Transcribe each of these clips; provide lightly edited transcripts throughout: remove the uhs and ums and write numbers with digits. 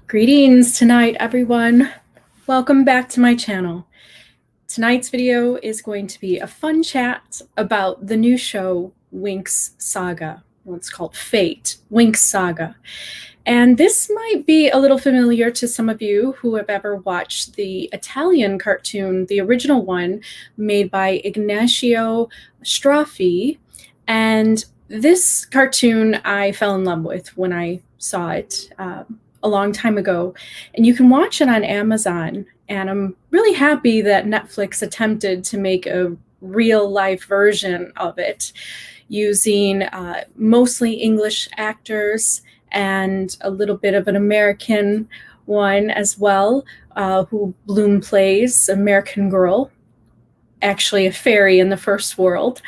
Greetings tonight, everyone. Welcome back to my channel. Tonight's video is going to be a fun chat about the new show, Winx Saga. Well, it's called Fate, Winx Saga. And this might be a little familiar to some of you who have ever watched the Italian cartoon, the original one, made by Ignacio Straffi. And this cartoon I fell in love with when I saw it a long time ago. And you can watch it on Amazon. And I'm really happy that Netflix attempted to make a real life version of it using mostly English actors and a little bit of an American one as well, who Bloom plays, American Girl, actually a fairy in the first world.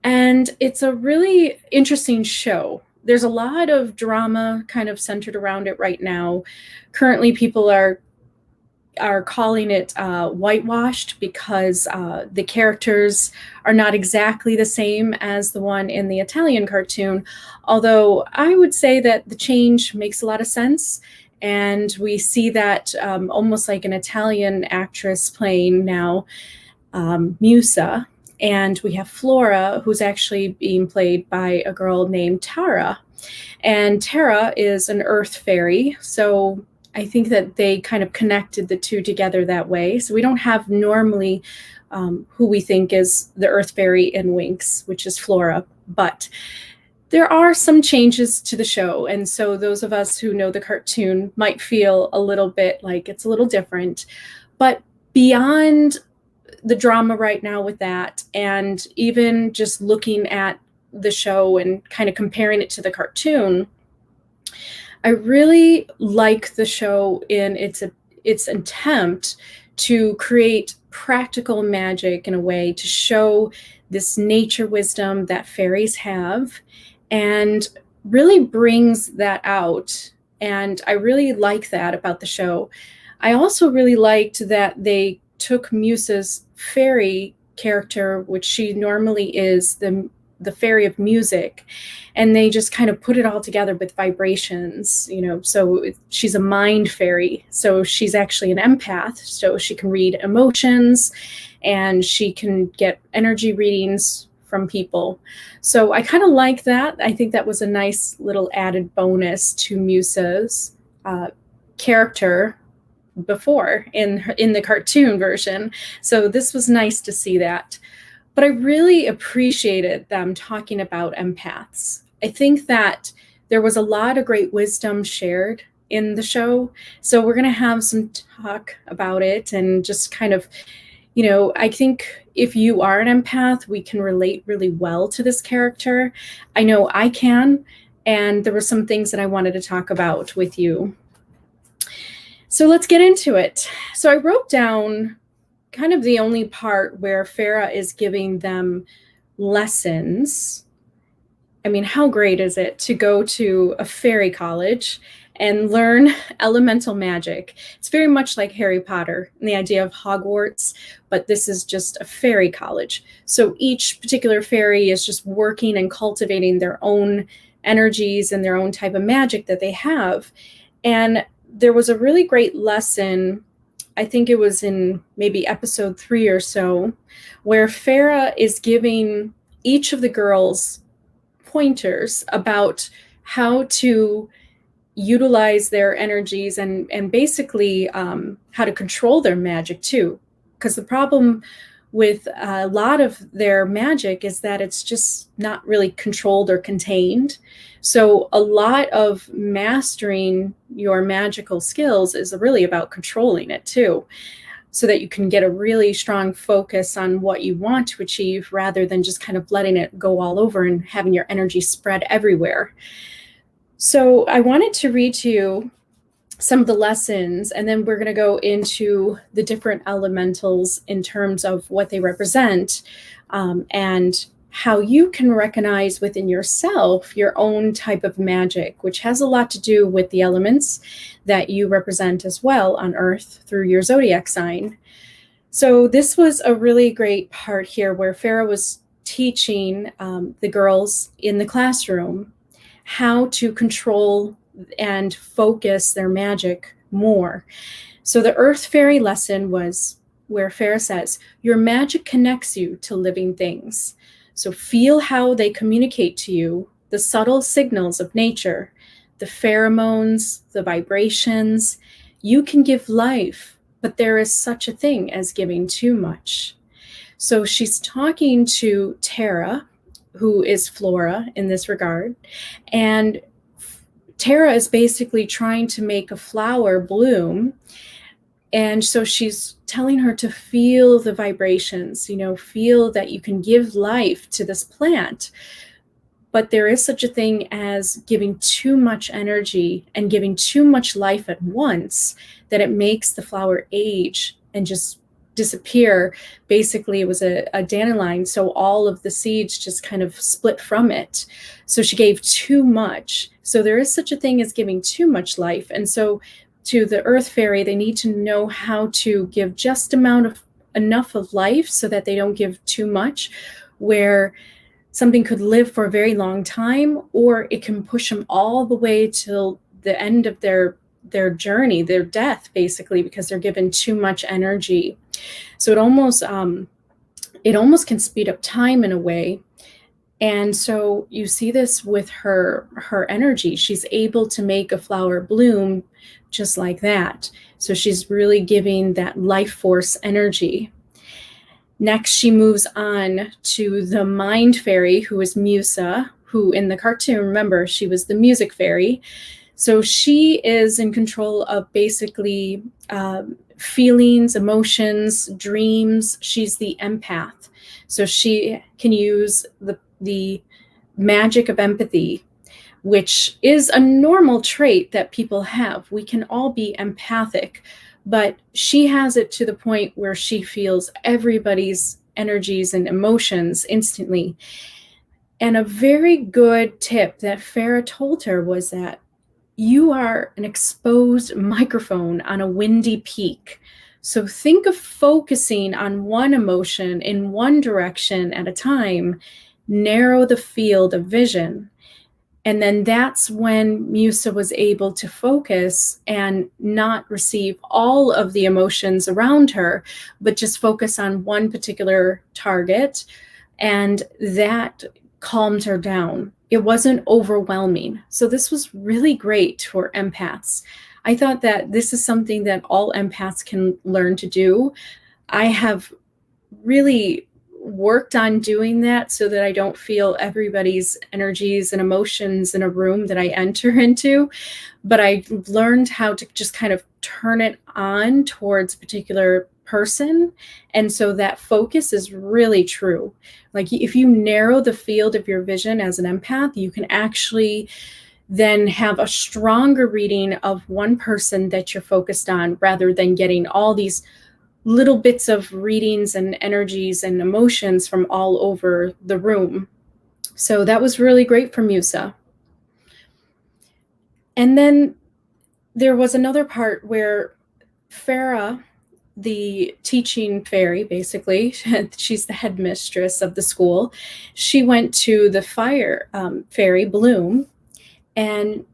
And it's a really interesting show. There's a lot of drama kind of centered around it right now. Currently, people are calling it whitewashed because the characters are not exactly the same as the one in the Italian cartoon, although I would say that the change makes a lot of sense. And we see that almost like an Italian actress playing now Musa. And we have Flora, who's actually being played by a girl named Tara. And Tara is an earth fairy, so I think that they kind of connected the two together that way. So we don't have normally who we think is the earth fairy in Winx, which is Flora, but there are some changes to the show. And so those of us who know the cartoon might feel a little bit like it's a little different. But beyond the drama right now with that, and even just looking at the show and kind of comparing it to the cartoon, I really like the show in its attempt to create practical magic in a way to show this nature wisdom that fairies have, and really brings that out. And I really like that about the show. I also really liked that they took Musa's fairy character, which she normally is the fairy of music, and they just kind of put it all together with vibrations, so she's a mind fairy. So she's actually an empath, so she can read emotions and she can get energy readings from people. So I kind of like that. I think that was a nice little added bonus to Musa's character before in the cartoon version. So this was nice to see that. But I really appreciated them talking about empaths. I think that there was a lot of great wisdom shared in the show. So we're going to have some talk about it and just kind of, I think if you are an empath, we can relate really well to this character. I know I can. And there were some things that I wanted to talk about with you. So let's get into it. So I wrote down kind of the only part where Farah is giving them lessons. I mean, how great is it to go to a fairy college and learn elemental magic? It's very much like Harry Potter and the idea of Hogwarts, but this is just a fairy college. So each particular fairy is just working and cultivating their own energies and their own type of magic that they have. And there was a really great lesson, I think it was in maybe episode 3 or so, where Farah is giving each of the girls pointers about how to utilize their energies and basically how to control their magic too. Because the problem with a lot of their magic is that it's just not really controlled or contained. So a lot of mastering your magical skills is really about controlling it too, so that you can get a really strong focus on what you want to achieve rather than just kind of letting it go all over and having your energy spread everywhere. So I wanted to read to you some of the lessons, and then we're going to go into the different elementals in terms of what they represent, and how you can recognize within yourself your own type of magic, which has a lot to do with the elements that you represent as well on Earth through your zodiac sign. So this was a really great part here where Farah was teaching the girls in the classroom how to control and focus their magic more. So the Earth Fairy lesson was where Farah says, your magic connects you to living things. So feel how they communicate to you, the subtle signals of nature, the pheromones, the vibrations. You can give life, but there is such a thing as giving too much. So she's talking to Tara, who is Flora in this regard, and Tara is basically trying to make a flower bloom. And so she's telling her to feel the vibrations, feel that you can give life to this plant. But there is such a thing as giving too much energy and giving too much life at once, that it makes the flower age and just disappear. Basically, it was a dandelion, so all of the seeds just kind of split from it. So she gave too much. So there is such a thing as giving too much life. And so to the Earth Fairy, they need to know how to give just enough of life so that they don't give too much, where something could live for a very long time, or it can push them all the way till the end of their journey, their death, basically, because they're given too much energy. So it almost can speed up time in a way. And so you see this with her energy. She's able to make a flower bloom just like that. So she's really giving that life force energy. Next, she moves on to the Mind Fairy, who is Musa, who in the cartoon, remember, she was the music fairy. So she is in control of basically feelings, emotions, dreams. She's the empath. So she can use the magic of empathy, which is a normal trait that people have. We can all be empathic, but she has it to the point where she feels everybody's energies and emotions instantly. And a very good tip that Farah told her was that you are an exposed microphone on a windy peak. So think of focusing on one emotion in one direction at a time, narrow the field of vision. And then that's when Musa was able to focus and not receive all of the emotions around her, but just focus on one particular target. And that calmed her down. It wasn't overwhelming. So this was really great for empaths. I thought that this is something that all empaths can learn to do. I have really worked on doing that so that I don't feel everybody's energies and emotions in a room that I enter into, but I learned how to just kind of turn it on towards a particular person. And so that focus is really true. Like if you narrow the field of your vision as an empath, you can actually then have a stronger reading of one person that you're focused on, rather than getting all these little bits of readings and energies and emotions from all over the room. So that was really great for Musa. And then there was another part where Farah, the teaching fairy, basically, she's the headmistress of the school, she went to the fire fairy, Bloom, and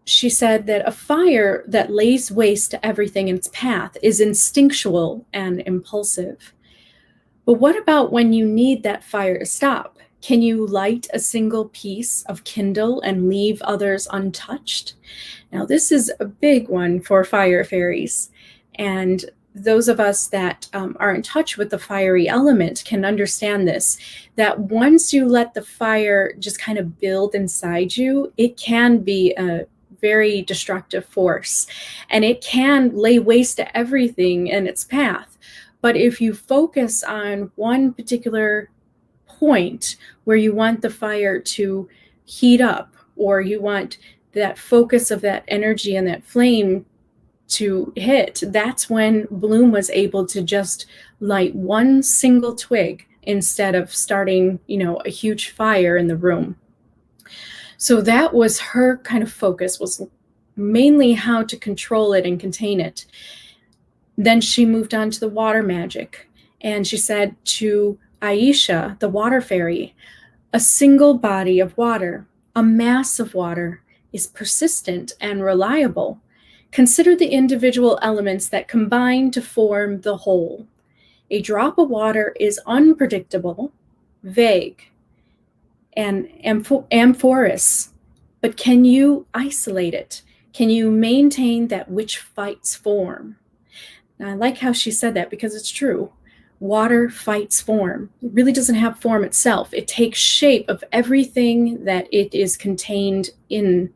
she said that a fire that lays waste to everything in its path is instinctual and impulsive. But what about when you need that fire to stop? Can you light a single piece of kindle and leave others untouched? Now, this is a big one for fire fairies. And those of us that are in touch with the fiery element can understand this, that once you let the fire just kind of build inside you, it can be a very destructive force, and it can lay waste to everything in its path. But if you focus on one particular point where you want the fire to heat up, or you want that focus of that energy and that flame to hit, that's when Bloom was able to just light one single twig instead of starting, a huge fire in the room. So that was her kind of focus, was mainly how to control it and contain it. Then she moved on to the water magic, and she said to Aisha, the water fairy, a single body of water, a mass of water, is persistent and reliable. Consider the individual elements that combine to form the whole. A drop of water is unpredictable, vague, and amorphous, but can you isolate it? Can you maintain that which fights form? Now, I like how she said that because it's true. Water fights form. It really doesn't have form itself. It takes shape of everything that it is contained in,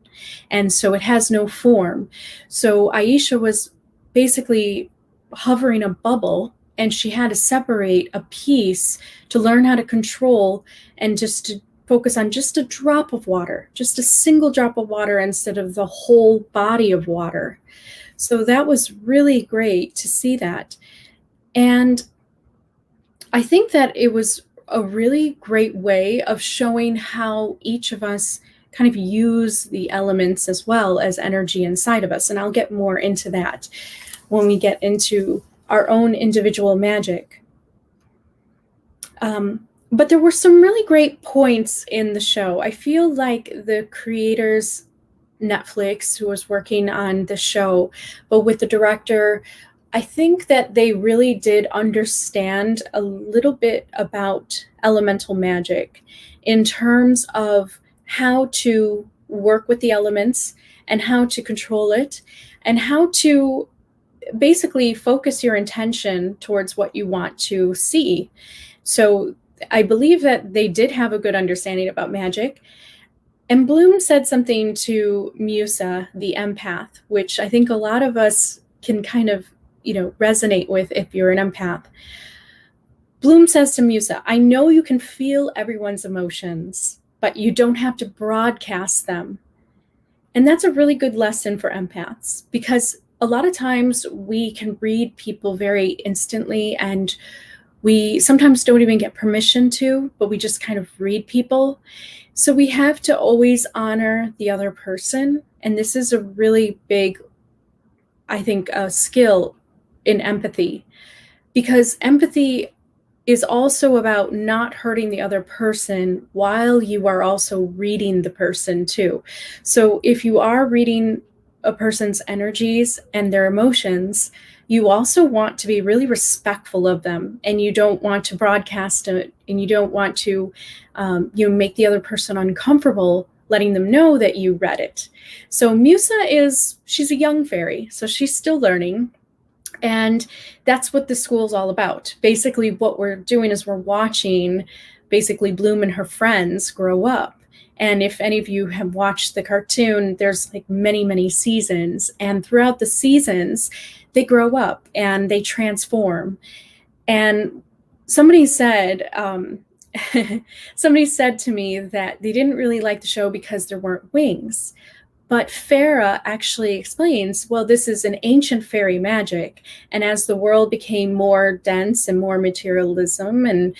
and so it has no form. So Aisha was basically hovering a bubble, and she had to separate a piece to learn how to control and just to focus on just a drop of water, just a single drop of water instead of the whole body of water. So that was really great to see that. And I think that it was a really great way of showing how each of us kind of use the elements as well as energy inside of us. And I'll get more into that when we get into our own individual magic. But there were some really great points in the show. I feel like the creators, Netflix, who was working on the show, but with the director, I think that they really did understand a little bit about elemental magic in terms of how to work with the elements and how to control it and how to basically focus your intention towards what you want to see. So I believe that they did have a good understanding about magic. And Bloom said something to Musa, the empath, which I think a lot of us can kind of, resonate with if you're an empath. Bloom says to Musa, I know you can feel everyone's emotions, but you don't have to broadcast them. And that's a really good lesson for empaths, because a lot of times we can read people very instantly, and we sometimes don't even get permission to, but we just kind of read people. So we have to always honor the other person. And this is a really big, I think, skill in empathy, because empathy is also about not hurting the other person while you are also reading the person too. So if you are reading a person's energies and their emotions, you also want to be really respectful of them, and you don't want to broadcast it, and you don't want to make the other person uncomfortable letting them know that you read it. So Musa she's a young fairy, so she's still learning. And that's what the school's all about. Basically, what we're doing is we're watching basically Bloom and her friends grow up. And if any of you have watched the cartoon, there's like many, many seasons. And throughout the seasons, they grow up and they transform. And somebody said to me that they didn't really like the show because there weren't wings. But Farah actually explains, well, this is an ancient fairy magic. And as the world became more dense and more materialism and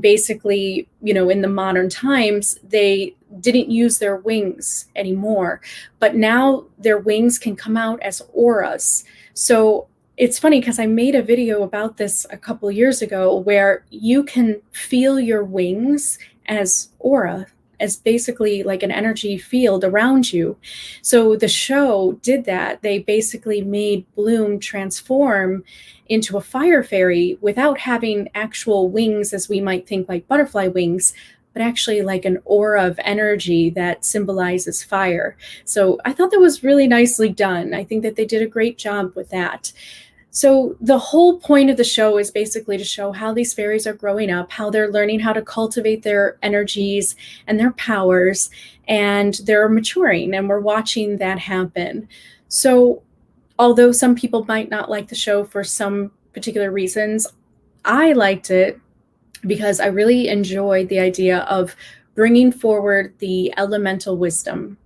basically, in the modern times, they didn't use their wings anymore. But now their wings can come out as auras. So it's funny because I made a video about this a couple years ago where you can feel your wings as aura, as basically like an energy field around you. So the show did that. They basically made Bloom transform into a fire fairy without having actual wings as we might think, like butterfly wings, but actually like an aura of energy that symbolizes fire. So I thought that was really nicely done. I think that they did a great job with that. So the whole point of the show is basically to show how these fairies are growing up, how they're learning how to cultivate their energies and their powers, and they're maturing, and we're watching that happen. So although some people might not like the show for some particular reasons, I liked it because I really enjoyed the idea of bringing forward the elemental wisdom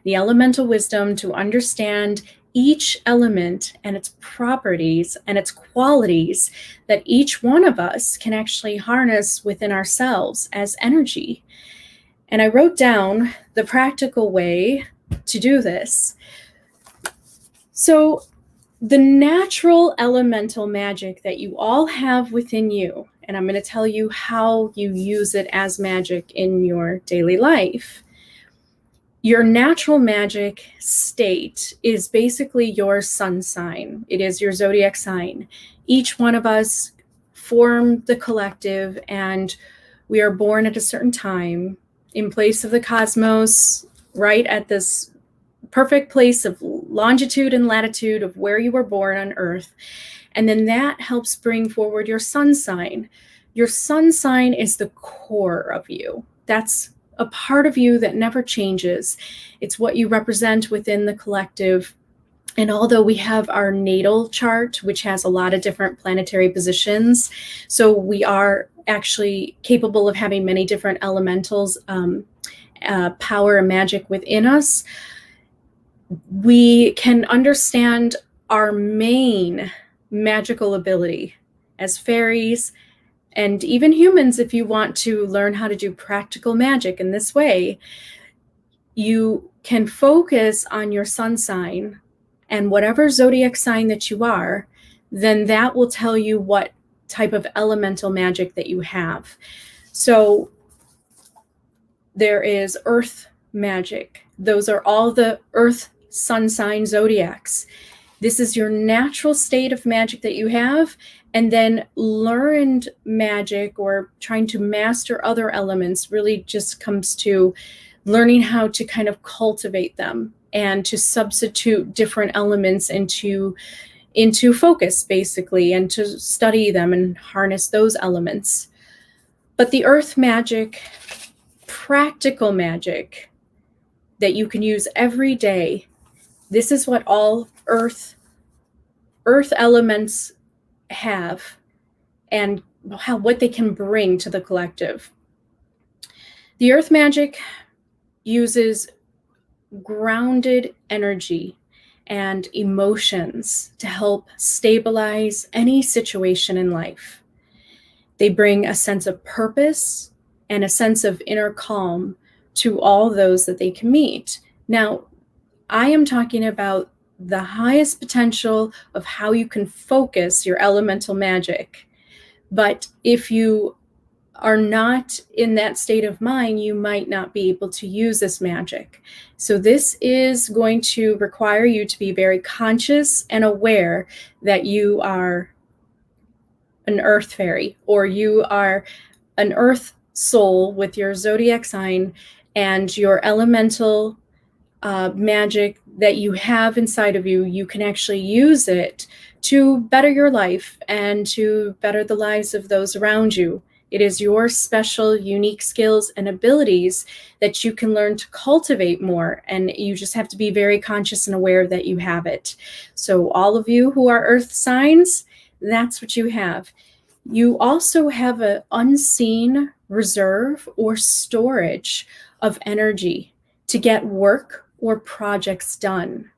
to understand each element and its properties and its qualities that each one of us can actually harness within ourselves as energy. And I wrote down the practical way to do this. So the natural elemental magic that you all have within you, and I'm going to tell you how you use it as magic in your daily life. Your natural magic state is basically your sun sign. It is your zodiac sign. Each one of us form the collective, and we are born at a certain time in place of the cosmos, right at this perfect place of longitude and latitude of where you were born on Earth. And then that helps bring forward your sun sign. Your sun sign is the core of you. That's a part of you that never changes. It's what you represent within the collective. And although we have our natal chart, which has a lot of different planetary positions, so we are actually capable of having many different elementals, power and magic within us, we can understand our main magical ability as fairies, and even humans. If you want to learn how to do practical magic in this way, you can focus on your sun sign and whatever zodiac sign that you are, then that will tell you what type of elemental magic that you have. So there is earth magic. Those are all the earth sun sign zodiacs. This is your natural state of magic that you have. And then learned magic or trying to master other elements really just comes to learning how to kind of cultivate them and to substitute different elements into focus, basically, and to study them and harness those elements. But the earth magic, practical magic that you can use every day, this is what all earth elements have and what they can bring to the collective. The earth magic uses grounded energy and emotions to help stabilize any situation in life. They bring a sense of purpose and a sense of inner calm to all those that they can meet. Now, I am talking about the highest potential of how you can focus your elemental magic. But if you are not in that state of mind, you might not be able to use this magic. So this is going to require you to be very conscious and aware that you are an earth fairy, or you are an earth soul with your zodiac sign and your elemental magic that you have inside of you. You can actually use it to better your life and to better the lives of those around you. It is your special, unique skills and abilities that you can learn to cultivate more, and you just have to be very conscious and aware that you have it. So all of you who are earth signs, that's what you have. You also have an unseen reserve or storage of energy to get work or projects done.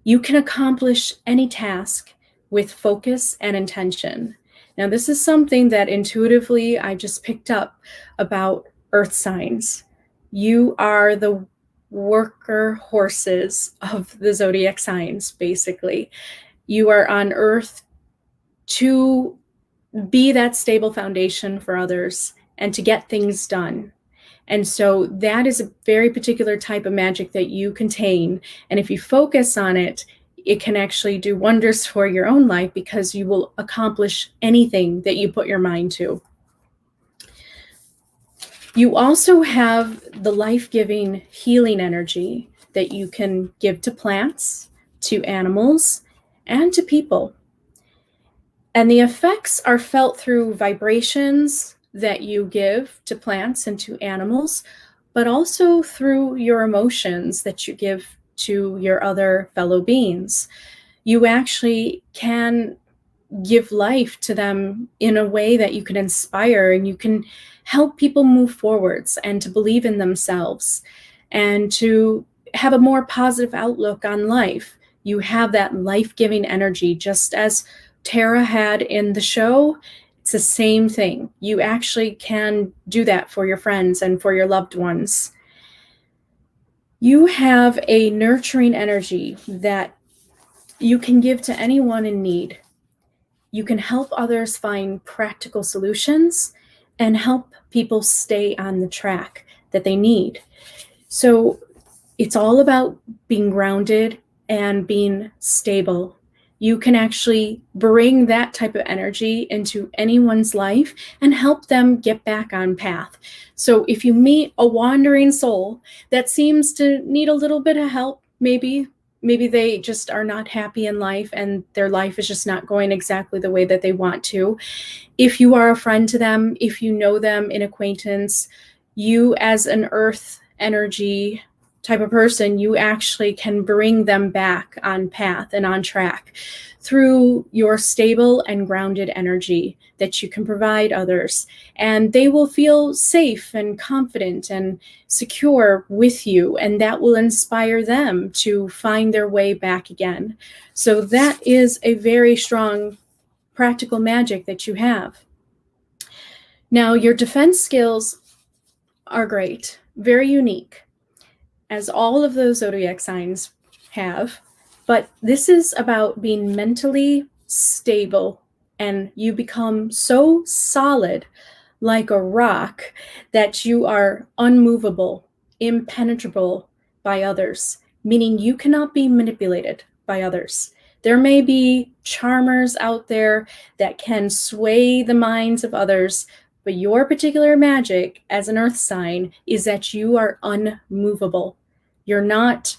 You can accomplish any task with focus and intention. Now, this is something that intuitively I just picked up about earth signs. You are the worker horses of the zodiac signs, basically. You are on earth to be that stable foundation for others and to get things done. And so that is a very particular type of magic that you contain. And if you focus on it, it can actually do wonders for your own life, because you will accomplish anything that you put your mind to. You also have the life-giving healing energy that you can give to plants, to animals, and to people. And the effects are felt through vibrations that you give to plants and to animals, but also through your emotions that you give to your other fellow beings. You actually can give life to them in a way that you can inspire, and you can help people move forwards and to believe in themselves and to have a more positive outlook on life. You have that life-giving energy, just as Tara had in the show. It's the same thing. You actually can do that for your friends and for your loved ones. You have a nurturing energy that you can give to anyone in need. You can help others find practical solutions and help people stay on the track that they need. So It's all about being grounded and being stable. You can actually bring that type of energy into anyone's life and help them get back on path. So if you meet a wandering soul that seems to need a little bit of help, maybe they just are not happy in life and their life is just not going exactly the way that they want to. If you are a friend to them, if you know them in acquaintance, you as an earth energy type of person, you actually can bring them back on path and on track through your stable and grounded energy that you can provide others. And they will feel safe and confident and secure with you, and that will inspire them to find their way back again. So that is a very strong practical magic that you have. Now, your defense skills are great, very unique, as all of those zodiac signs have, but this is about being mentally stable, and you become so solid like a rock that you are unmovable, impenetrable by others, meaning you cannot be manipulated by others. There may be charmers out there that can sway the minds of others, but your particular magic as an earth sign is that you are unmovable. You're not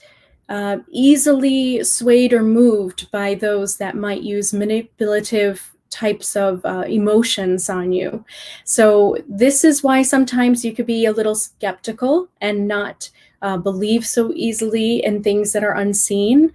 easily swayed or moved by those that might use manipulative types of emotions on you. So this is why sometimes you could be a little skeptical and not believe so easily in things that are unseen.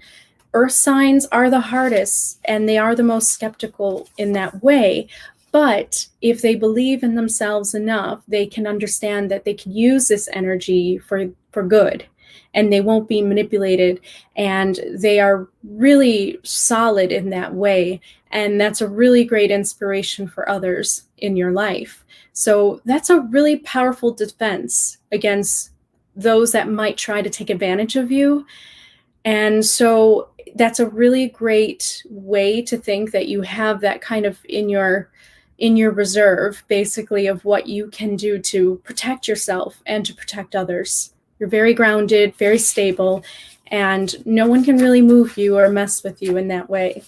Earth signs are the hardest and they are the most skeptical in that way. But if they believe in themselves enough, they can understand that they can use this energy for good, and they won't be manipulated, and they are really solid in that way. And that's a really great inspiration for others in your life. So that's a really powerful defense against those that might try to take advantage of you. And so that's a really great way to think that you have that kind of in your reserve, basically, of what you can do to protect yourself and to protect others. You're very grounded, very stable, and no one can really move you or mess with you in that way.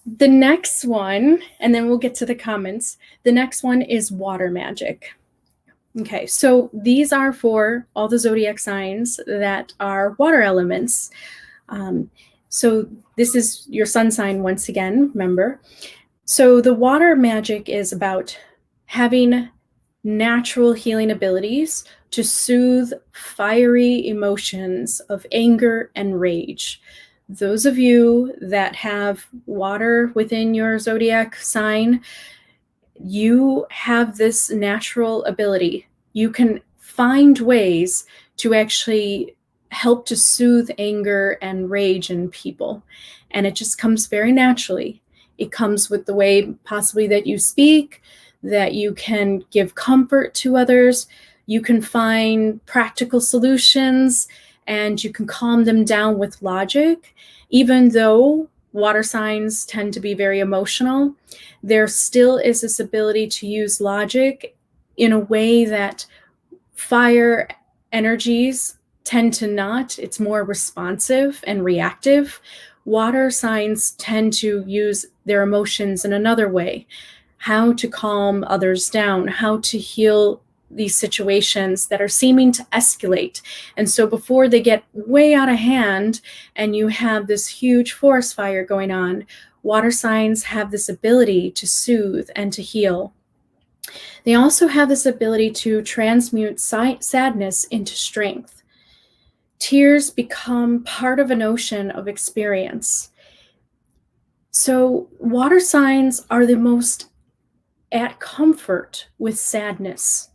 The next one, and then we'll get to the comments, the next one is water magic. Okay, so these are for all the zodiac signs that are water elements. So this is your sun sign once again, remember. So the water magic is about having natural healing abilities to soothe fiery emotions of anger and rage. Those of you that have water within your zodiac sign, you have this natural ability. You can find ways to actually help to soothe anger and rage in people. And it just comes very naturally. It comes with the way possibly that you speak, that you can give comfort to others. You can find practical solutions, and you can calm them down with logic. Even though water signs tend to be very emotional, there still is this ability to use logic in a way that fire energies tend to not. It's more responsive and reactive. Water signs tend to use their emotions in another way, how to calm others down, how to heal these situations that are seeming to escalate. And so before they get way out of hand and you have this huge forest fire going on, water signs have this ability to soothe and to heal. They also have this ability to transmute sadness into strength. Tears become part of an ocean of experience. So water signs are the most at comfort with sadness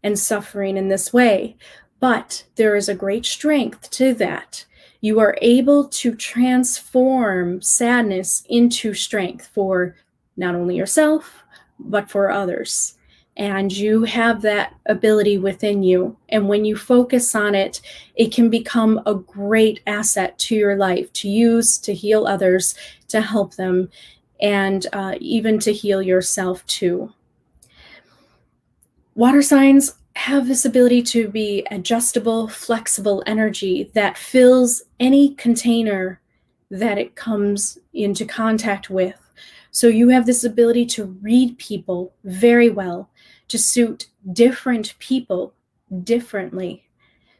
and suffering in this way, but there is a great strength to that. You are able to transform sadness into strength for not only yourself, but for others. And you have that ability within you. And when you focus on it, it can become a great asset to your life to use to heal others, to help them, and even to heal yourself too. Water signs have this ability to be adjustable, flexible energy that fills any container that it comes into contact with. So you have this ability to read people very well, to suit different people differently.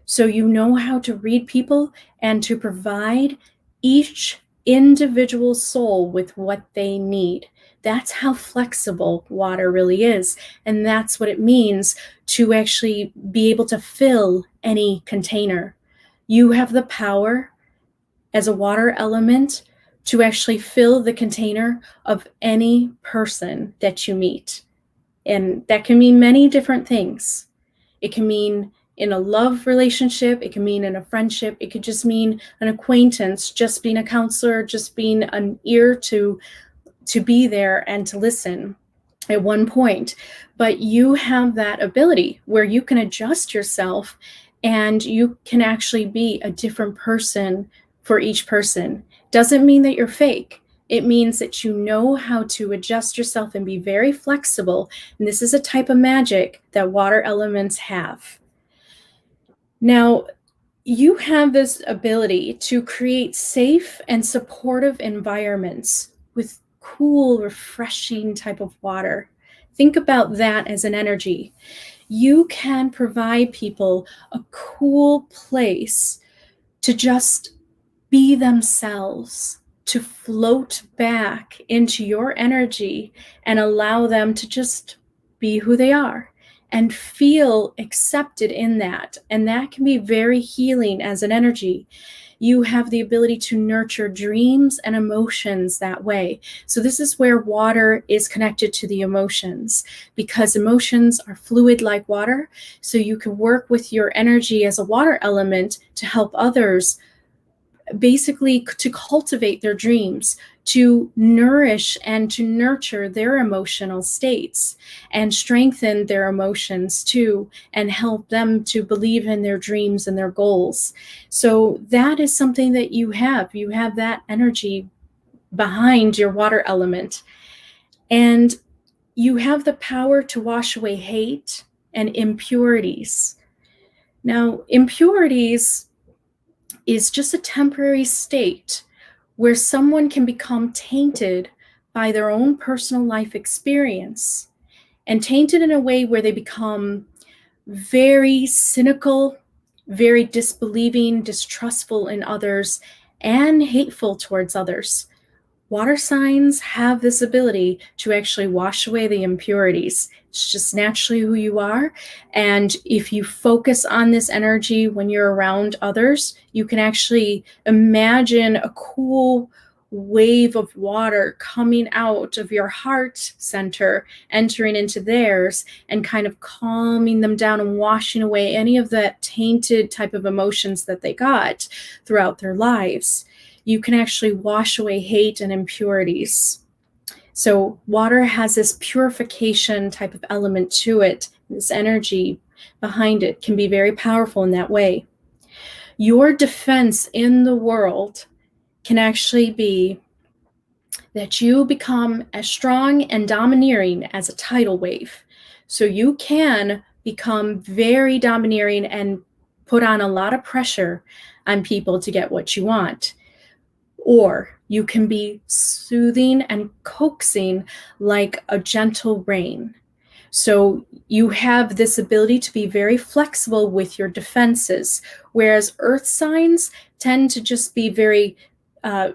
So you know how to read people and to provide each individual soul with what they need. That's how flexible water really is. And that's what it means to actually be able to fill any container. You have the power as a water element to actually fill the container of any person that you meet. And that can mean many different things. It can mean in a love relationship, it can mean in a friendship, it could just mean an acquaintance, just being a counselor, just being an ear to be there and to listen at one point. But you have that ability where you can adjust yourself and you can actually be a different person for each person. Doesn't mean that you're fake. It means that you know how to adjust yourself and be very flexible. And this is a type of magic that water elements have. Now, you have this ability to create safe and supportive environments with cool, refreshing type of water. Think about that as an energy. You can provide people a cool place to just be themselves, to float back into your energy and allow them to just be who they are and feel accepted in that. And that can be very healing as an energy. You have the ability to nurture dreams and emotions that way. So this is where water is connected to the emotions, because emotions are fluid like water. So you can work with your energy as a water element to help others basically to cultivate their dreams, to nourish and to nurture their emotional states and strengthen their emotions too, and help them to believe in their dreams and their goals. So that is something that you have. You have that energy behind your water element. And you have the power to wash away hate and impurities. Now, impurities is just a temporary state where someone can become tainted by their own personal life experience, and tainted in a way where they become very cynical, very disbelieving, distrustful in others, and hateful towards others. Water signs have this ability to actually wash away the impurities. It's just naturally who you are. And if you focus on this energy when you're around others, you can actually imagine a cool wave of water coming out of your heart center, entering into theirs, and kind of calming them down and washing away any of that tainted type of emotions that they got throughout their lives. You can actually wash away hate and impurities. So water has this purification type of element to it. This energy behind it can be very powerful in that way. Your defense in the world can actually be that you become as strong and domineering as a tidal wave. So you can become very domineering and put on a lot of pressure on people to get what you want. Or you can be soothing and coaxing like a gentle rain. So you have this ability to be very flexible with your defenses, whereas earth signs tend to just be very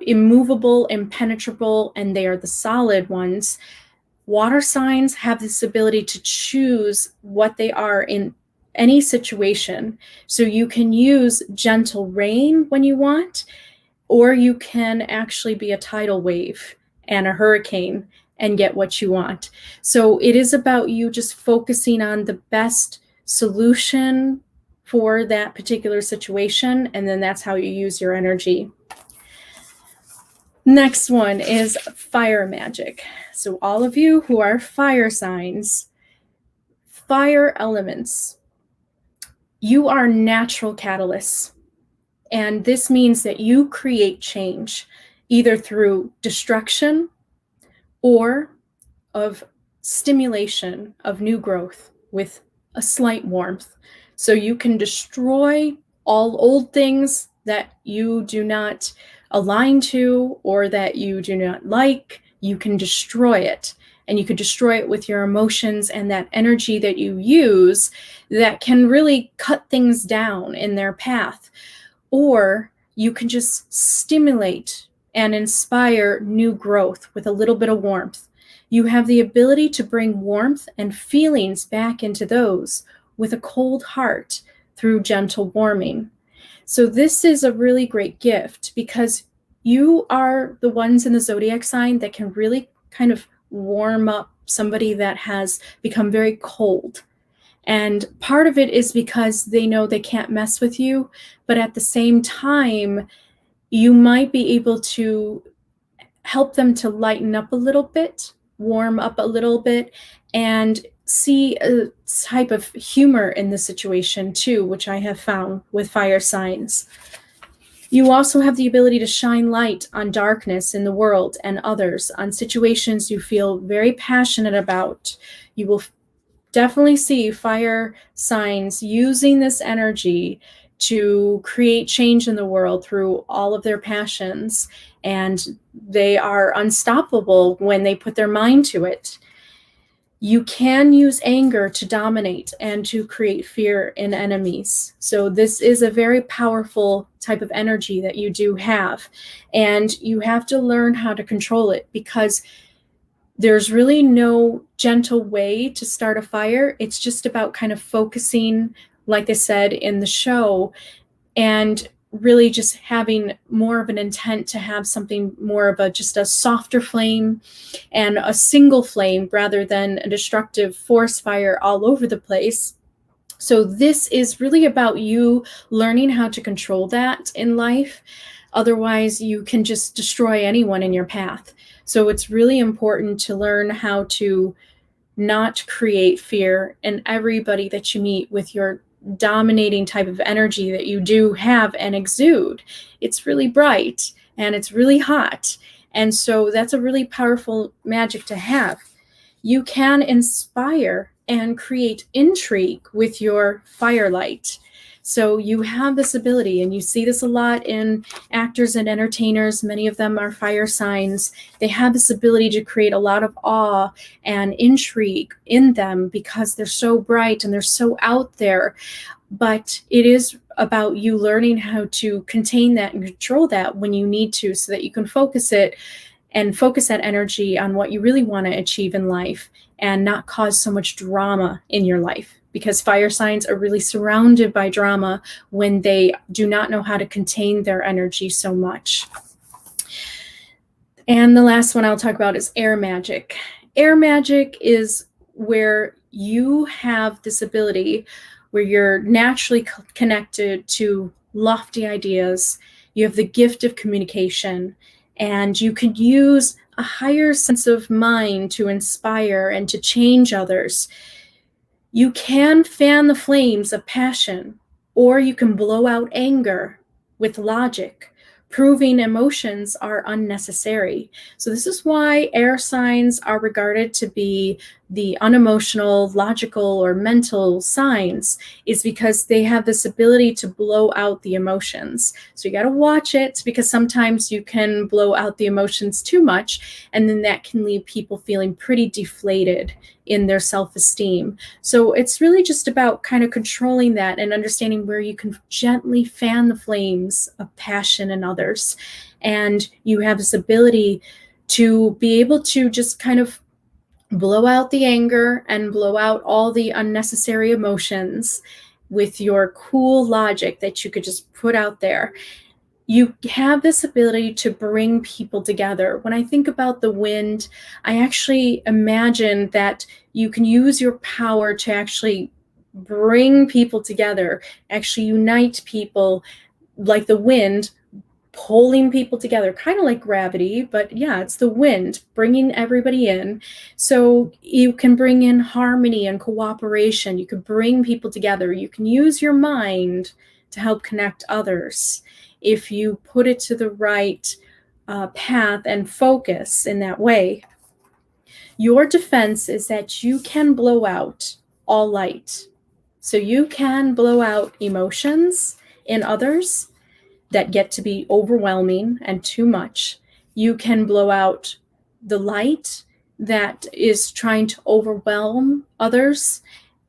immovable, impenetrable, and they are the solid ones. Water signs have this ability to choose what they are in any situation. So you can use gentle rain when you want, or you can actually be a tidal wave and a hurricane and get what you want. So it is about you just focusing on the best solution for that particular situation, and then that's how you use your energy. Next one is fire magic. So all of you who are fire signs, fire elements, you are natural catalysts. And this means that you create change either through destruction or of stimulation of new growth with a slight warmth. So you can destroy all old things that you do not align to or that you do not like. You can destroy it. And you could destroy it with your emotions and that energy that you use that can really cut things down in their path. Or you can just stimulate and inspire new growth with a little bit of warmth. You have the ability to bring warmth and feelings back into those with a cold heart through gentle warming. So this is a really great gift because you are the ones in the zodiac sign that can really kind of warm up somebody that has become very cold. And part of it is because they know they can't mess with you, but at the same time, you might be able to help them to lighten up a little bit, warm up a little bit, and see a type of humor in the situation too, which I have found with fire signs. You also have the ability to shine light on darkness in the world and others, on situations you feel very passionate about. You will definitely see fire signs using this energy to create change in the world through all of their passions, and they are unstoppable when they put their mind to it. You can use anger to dominate and to create fear in enemies. So this is a very powerful type of energy that you do have, and you have to learn how to control it because there's really no gentle way to start a fire. It's just about kind of focusing, like I said in the show, and really just having more of an intent to have something more of just a softer flame and a single flame rather than a destructive forest fire all over the place. So this is really about you learning how to control that in life. Otherwise, you can just destroy anyone in your path. So it's really important to learn how to not create fear in everybody that you meet with your dominating type of energy that you do have and exude. It's really bright and it's really hot. And so that's a really powerful magic to have. You can inspire and create intrigue with your firelight. So you have this ability, and you see this a lot in actors and entertainers. Many of them are fire signs. They have this ability to create a lot of awe and intrigue in them because they're so bright and they're so out there. But it is about you learning how to contain that and control that when you need to, so that you can focus it and focus that energy on what you really want to achieve in life and not cause so much drama in your life, because fire signs are really surrounded by drama when they do not know how to contain their energy so much. And the last one I'll talk about is air magic. Air magic is where you have this ability where you're naturally connected to lofty ideas. You have the gift of communication, and you can use a higher sense of mind to inspire and to change others. You can fan the flames of passion, or you can blow out anger with logic, proving emotions are unnecessary. So this is why air signs are regarded to be the unemotional, logical, or mental signs, is because they have this ability to blow out the emotions. So you got to watch it, because sometimes you can blow out the emotions too much, and then that can leave people feeling pretty deflated in their self-esteem. So it's really just about kind of controlling that and understanding where you can gently fan the flames of passion in others. And you have this ability to be able to just kind of blow out the anger and blow out all the unnecessary emotions with your cool logic that you could just put out there. You have this ability to bring people together. When I think about the wind, I actually imagine that you can use your power to actually bring people together, actually unite people, like the wind pulling people together, kind of like gravity, but yeah, it's the wind bringing everybody in. So you can bring in harmony and cooperation. You can bring people together. You can use your mind to help connect others if you put it to the right path and focus in that way. Your defense is that you can blow out all light. So you can blow out emotions in others that get to be overwhelming and too much. You can blow out the light that is trying to overwhelm others.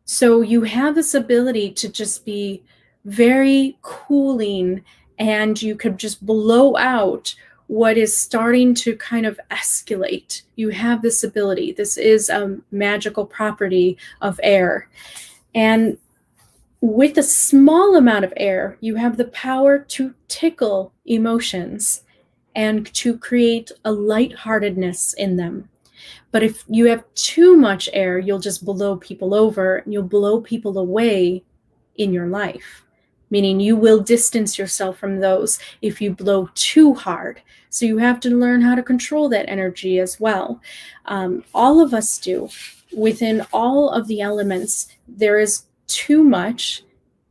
So you have this ability to just be very cooling, and you could just blow out what is starting to kind of escalate. You have this ability. This is a magical property of air. And with a small amount of air, you have the power to tickle emotions and to create a lightheartedness in them. But if you have too much air, you'll just blow people over, and you'll blow people away in your life, meaning you will distance yourself from those if you blow too hard. So you have to learn how to control that energy as well. All of us do. Within all of the elements, there is too much,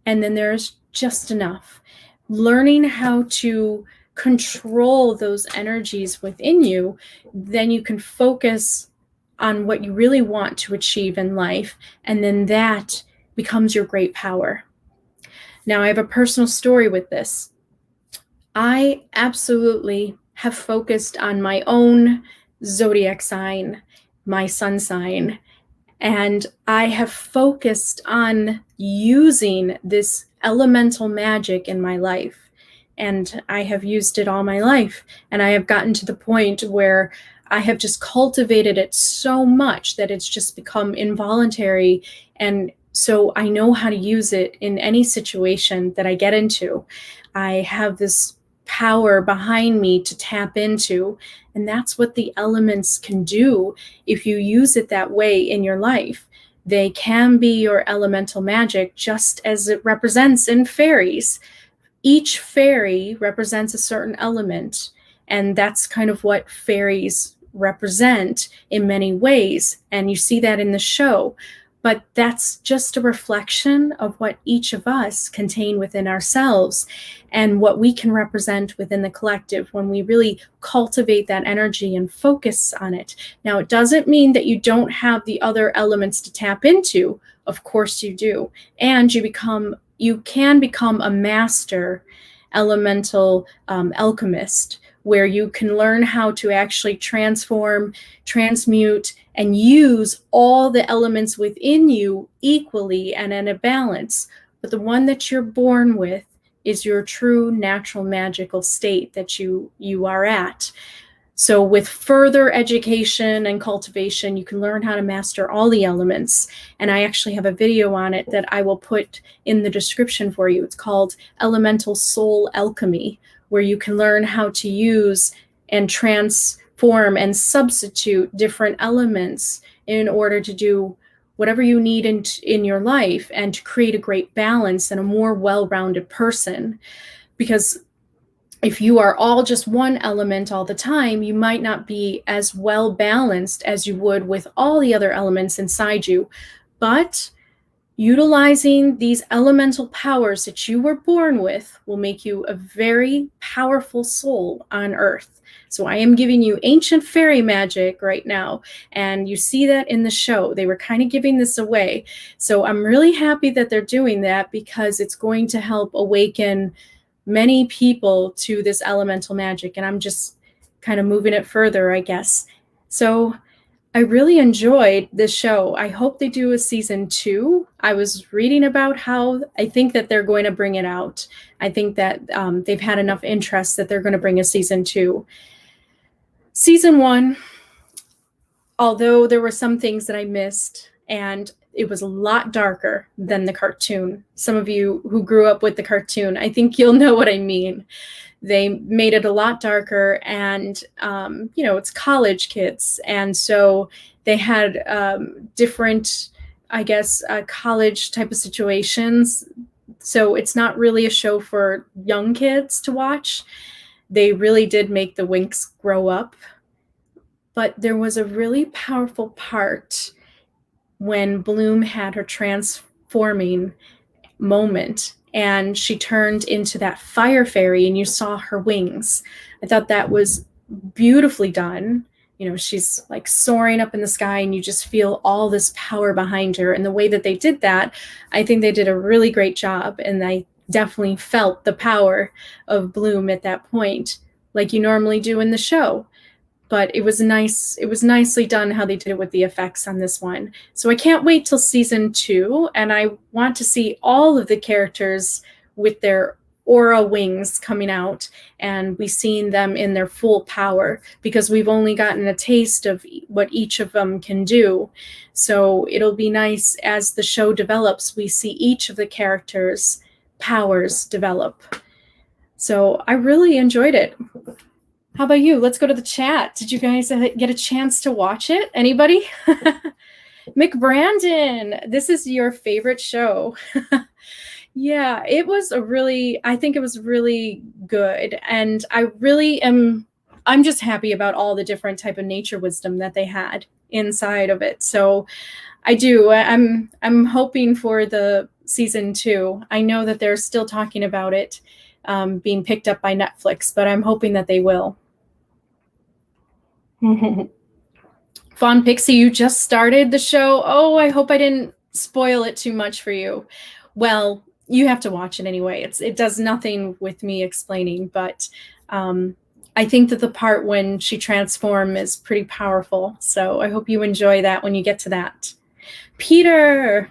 and then there's just enough. Learning how to control those energies within you, then you can focus on what you really want to achieve in life, and then that becomes your great power. Now, I have a personal story with this. I absolutely have focused on my own zodiac sign, my sun sign, and I have focused on using this elemental magic in my life. And I have used it all my life. And I have gotten to the point where I have just cultivated it so much that it's just become involuntary. And so I know how to use it in any situation that I get into. I have this power behind me to tap into, and that's what the elements can do if you use it that way in your life. They can be your elemental magic, just as it represents in fairies. Each fairy represents a certain element, and that's kind of what fairies represent in many ways, and you see that in the show. But that's just a reflection of what each of us contain within ourselves and what we can represent within the collective when we really cultivate that energy and focus on it. Now, it doesn't mean that you don't have the other elements to tap into. Of course you do. And you can become a master elemental alchemist, where you can learn how to actually transform, transmute, and use all the elements within you equally and in a balance. But the one that you're born with is your true natural magical state that you are at. So with further education and cultivation, you can learn how to master all the elements. And I actually have a video on it that I will put in the description for you. It's called Elemental Soul Alchemy, where you can learn how to use and transform and substitute different elements in order to do whatever you need in your life and to create a great balance and a more well-rounded person. Because if you are all just one element all the time, you might not be as well balanced as you would with all the other elements inside you. But utilizing these elemental powers that you were born with will make you a very powerful soul on Earth. So I am giving you ancient fairy magic right now, and you see that in the show. They were kind of giving this away. So I'm really happy that they're doing that, because it's going to help awaken many people to this elemental magic, and I'm just kind of moving it further, I guess. So I really enjoyed this show. I hope they do a season 2. I was reading about how I think that they're going to bring it out. I think that they've had enough interest that they're going to bring a season 2. Season 1, although there were some things that I missed, and it was a lot darker than the cartoon. Some of you who grew up with the cartoon, I think you'll know what I mean. They made it a lot darker, and it's college kids, and so they had different, I guess, college type of situations. So it's not really a show for young kids to watch. They really did make the Winx grow up, but there was a really powerful part when Bloom had her transforming moment, and she turned into that fire fairy, and you saw her wings. I thought that was beautifully done. she's like soaring up in the sky and you just feel all this power behind her. And the way that they did that, I think they did a really great job. And I definitely felt the power of Bloom at that point, like you normally do in the show. But it was nice. It was nicely done how they did it with the effects on this one. So I can't wait till season 2, and I want to see all of the characters with their aura wings coming out, and we seeing them in their full power, because we've only gotten a taste of what each of them can do. So it'll be nice as the show develops, we see each of the characters' powers develop. So I really enjoyed it. How about you? Let's go to the chat. Did you guys get a chance to watch it? Anybody? McBrandon, this is your favorite show. Yeah, I think it was really good. And I'm just happy about all the different type of nature wisdom that they had inside of it. So I'm hoping for the season 2. I know that they're still talking about it being picked up by Netflix, but I'm hoping that they will. Fawn Pixie, you just started the show. Oh, I hope I didn't spoil it too much for you. Well, you have to watch it anyway. It does nothing with me explaining, but I think that the part when she transforms is pretty powerful. So I hope you enjoy that when you get to that. Peter,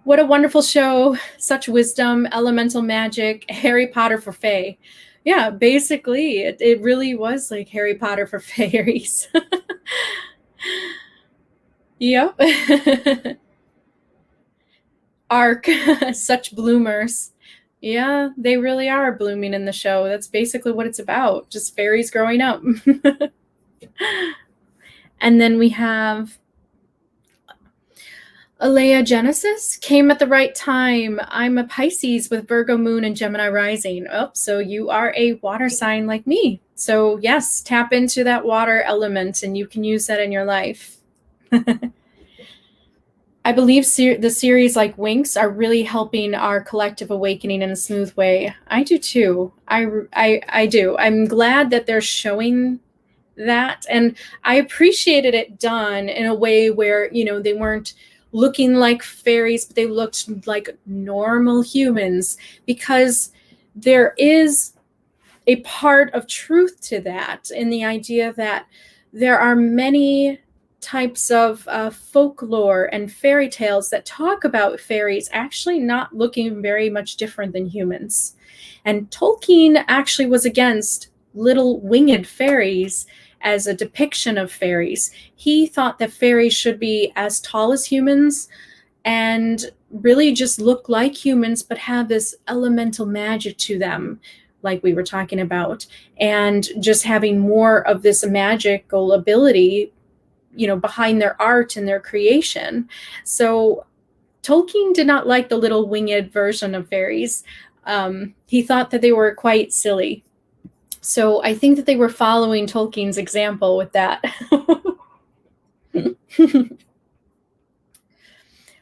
what a wonderful show. Such wisdom, elemental magic, Harry Potter for Fae. Yeah, basically, it really was like Harry Potter for fairies. Yep. Arc, such bloomers. Yeah, they really are blooming in the show. That's basically what it's about, just fairies growing up. And then we have Alea Genesis, came at the right time. I'm a Pisces with Virgo moon and Gemini rising. Oh, so you are a water sign like me. So yes, tap into that water element and you can use that in your life. I believe the series like Winx are really helping our collective awakening in a smooth way. I do too. I do. I'm glad that they're showing that, and I appreciated it done in a way where, they weren't looking like fairies, but they looked like normal humans, because there is a part of truth to that, in the idea that there are many types of folklore and fairy tales that talk about fairies actually not looking very much different than humans. And Tolkien actually was against little winged fairies as a depiction of fairies. He thought that fairies should be as tall as humans and really just look like humans, but have this elemental magic to them, like we were talking about, and just having more of this magical ability, behind their art and their creation. So Tolkien did not like the little winged version of fairies. He thought that they were quite silly. So I think that they were following Tolkien's example with that.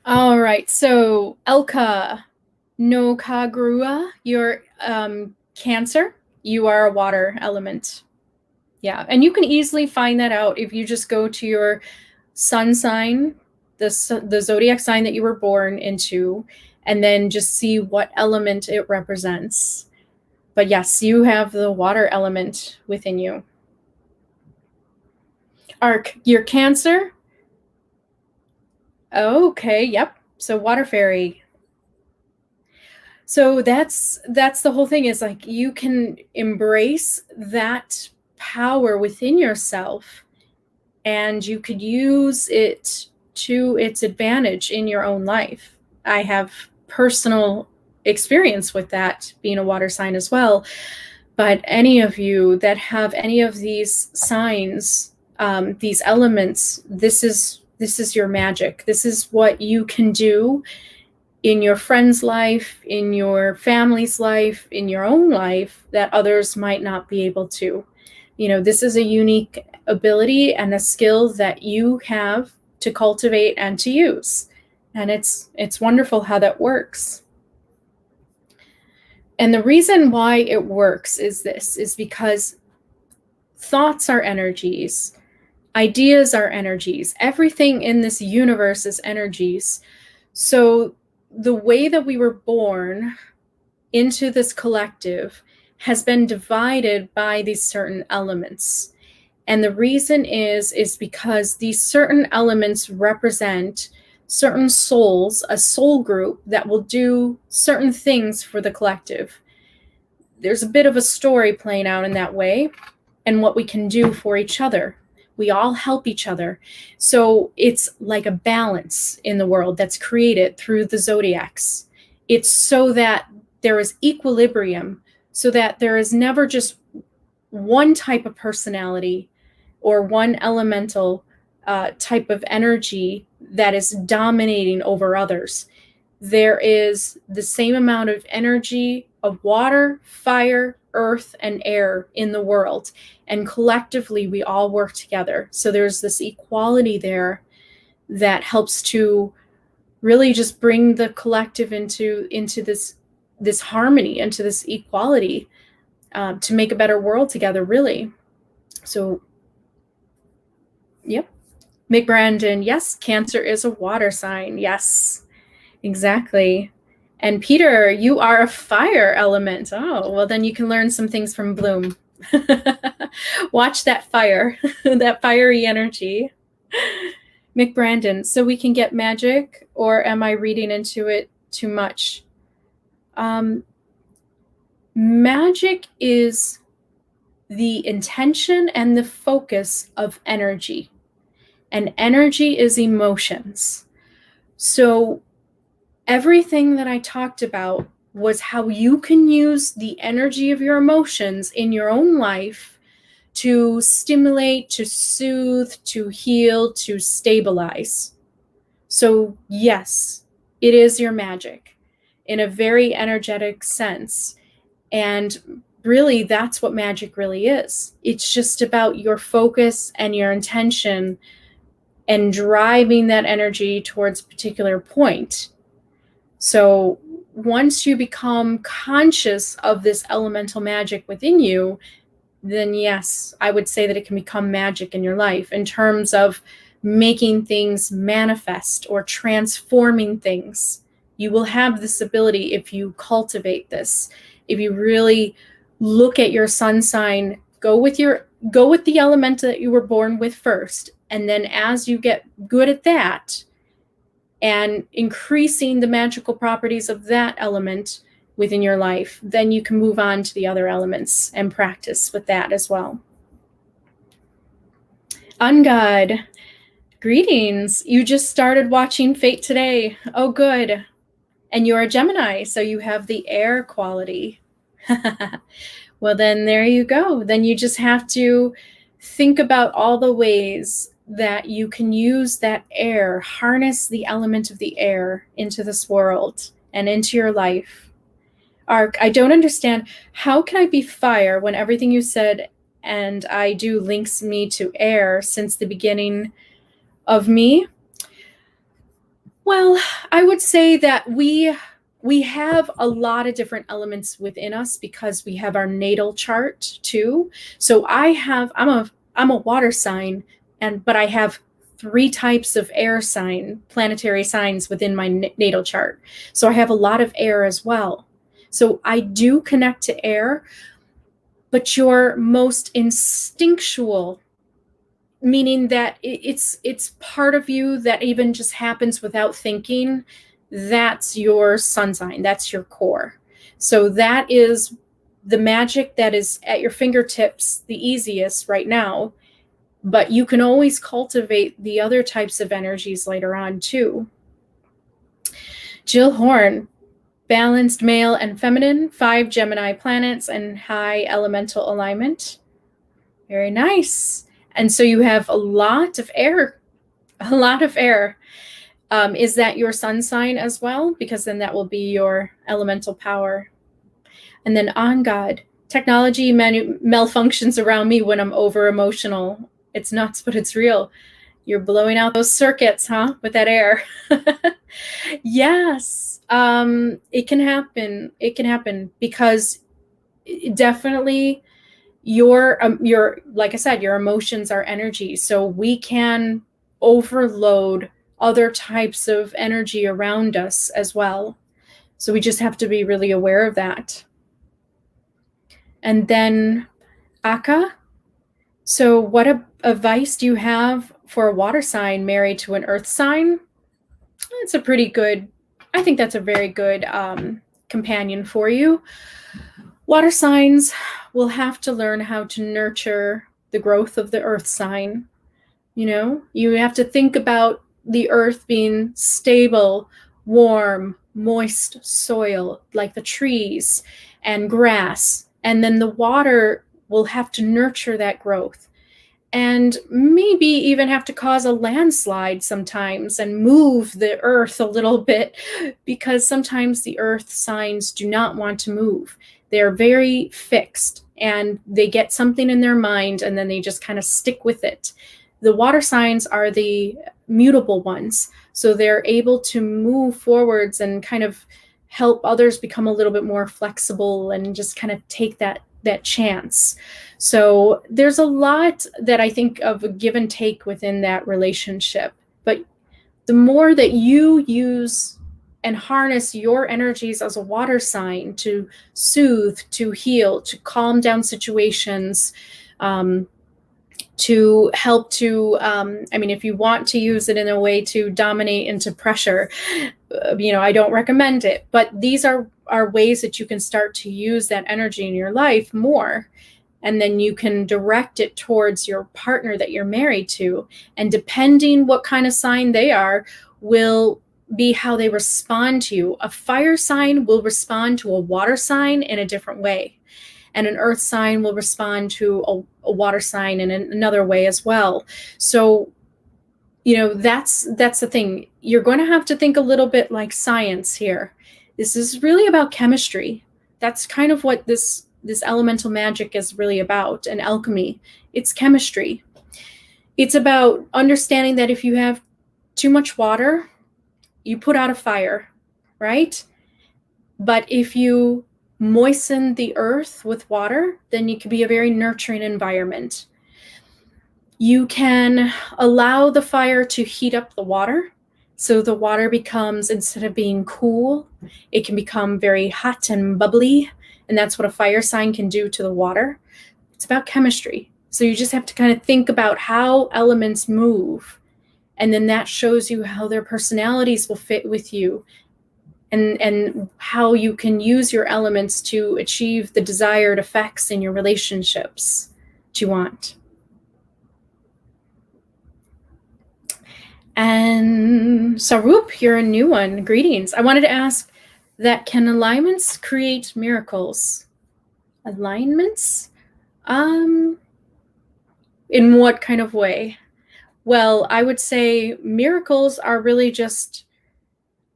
All right, so Elka no Kagrua, you're Cancer. You are a water element. Yeah, and you can easily find that out if you just go to your sun sign, the zodiac sign that you were born into, and then just see what element it represents. But yes, you have the water element within you. Arc, you're Cancer. Okay, yep. So water fairy. So that's the whole thing, is like you can embrace that power within yourself, and you could use it to its advantage in your own life. I have personal experience with that, being a water sign as well. But any of you that have any of these signs, these elements, this is your magic. This is what you can do in your friend's life, in your family's life, in your own life, that others might not be able to. This is a unique ability and a skill that you have to cultivate and to use. And it's wonderful how that works. And the reason why it works is because thoughts are energies. Ideas are energies. Everything in this universe is energies. So the way that we were born into this collective has been divided by these certain elements. And the reason is because these certain elements represent certain souls, a soul group that will do certain things for the collective. There's a bit of a story playing out in that way, and what we can do for each other. We all help each other. So it's like a balance in the world that's created through the zodiacs. It's so that there is equilibrium, so that there is never just one type of personality or one elemental type of energy that is dominating over others. There is the same amount of energy of water, fire, earth, and air in the world. And collectively, we all work together. So there's this equality there that helps to really just bring the collective into this harmony, into this equality, to make a better world together, really. So, yep. McBrandon, yes, Cancer is a water sign. Yes, exactly. And Peter, you are a fire element. Oh, well, then you can learn some things from Bloom. Watch that fire, that fiery energy. McBrandon, so we can get magic, or am I reading into it too much? Magic is the intention and the focus of energy. And energy is emotions. So everything that I talked about was how you can use the energy of your emotions in your own life to stimulate, to soothe, to heal, to stabilize. So yes, it is your magic in a very energetic sense. And really, that's what magic really is. It's just about your focus and your intention and driving that energy towards a particular point. So once you become conscious of this elemental magic within you, then yes, I would say that it can become magic in your life in terms of making things manifest or transforming things. You will have this ability if you cultivate this. If you really look at your sun sign, go with the element that you were born with first, and then as you get good at that and increasing the magical properties of that element within your life, then you can move on to the other elements and practice with that as well. Ungod, greetings. You just started watching Fate today. Oh, good. And you're a Gemini, so you have the air quality. Well, then there you go. Then you just have to think about all the ways that you can use that air, harness the element of the air into this world and into your life. Ark, I don't understand. How can I be fire when everything you said and I do links me to air since the beginning of me? Well, I would say that we have a lot of different elements within us because we have our natal chart too. So I'm a water sign, but I have 3 types of air sign, planetary signs within my natal chart. So I have a lot of air as well. So I do connect to air, but your most instinctual, meaning that it's part of you that even just happens without thinking, that's your sun sign, that's your core. So that is the magic that is at your fingertips the easiest right now, but you can always cultivate the other types of energies later on too. Jill Horn, balanced male and feminine, 5 Gemini planets and high elemental alignment. Very nice. And so you have a lot of air, a lot of air. Is that your sun sign as well? Because then that will be your elemental power. And then on God, technology malfunctions around me when I'm over emotional. It's nuts, but it's real. You're blowing out those circuits, huh? With that air. Yes, it can happen. It can happen because definitely your like I said, your emotions are energy, so we can overload other types of energy around us as well. So we just have to be really aware of that. And then Aka. So what advice do you have for a water sign married to an earth sign? It's a pretty good, I think that's a very good companion for you. Water signs will have to learn how to nurture the growth of the earth sign. You know, you have to think about the earth being stable, warm, moist soil like the trees and grass. And then the water will have to nurture that growth and maybe even have to cause a landslide sometimes and move the earth a little bit, because sometimes the earth signs do not want to move. They're very fixed and they get something in their mind and then they just kind of stick with it. The water signs are the mutable ones, so they're able to move forwards and kind of help others become a little bit more flexible and just kind of take that chance. So there's a lot that I think of a give and take within that relationship. But the more that you use and harness your energies as a water sign to soothe, to heal, to calm down situations, to help to, I mean, if you want to use it in a way to dominate into pressure, I don't recommend it. But these are ways that you can start to use that energy in your life more. And then you can direct it towards your partner that you're married to. And depending what kind of sign they are, will be how they respond to you. A fire sign will respond to a water sign in a different way. And an earth sign will respond to a water sign in another way as well. So, that's the thing. You're going to have to think a little bit like science here. This is really about chemistry. That's kind of what this elemental magic is really about, and alchemy. It's chemistry. It's about understanding that if you have too much water, you put out a fire, right? But if you moisten the earth with water, then it can be a very nurturing environment. You can allow the fire to heat up the water. So the water becomes, instead of being cool, it can become very hot and bubbly. And that's what a fire sign can do to the water. It's about chemistry. So you just have to kind of think about how elements move. And then that shows you how their personalities will fit with you, and how you can use your elements to achieve the desired effects in your relationships that you want. And Sarup, you're a new one. Greetings. I wanted to ask that, can alignments create miracles? Alignments? In what kind of way? Well, I would say miracles are really just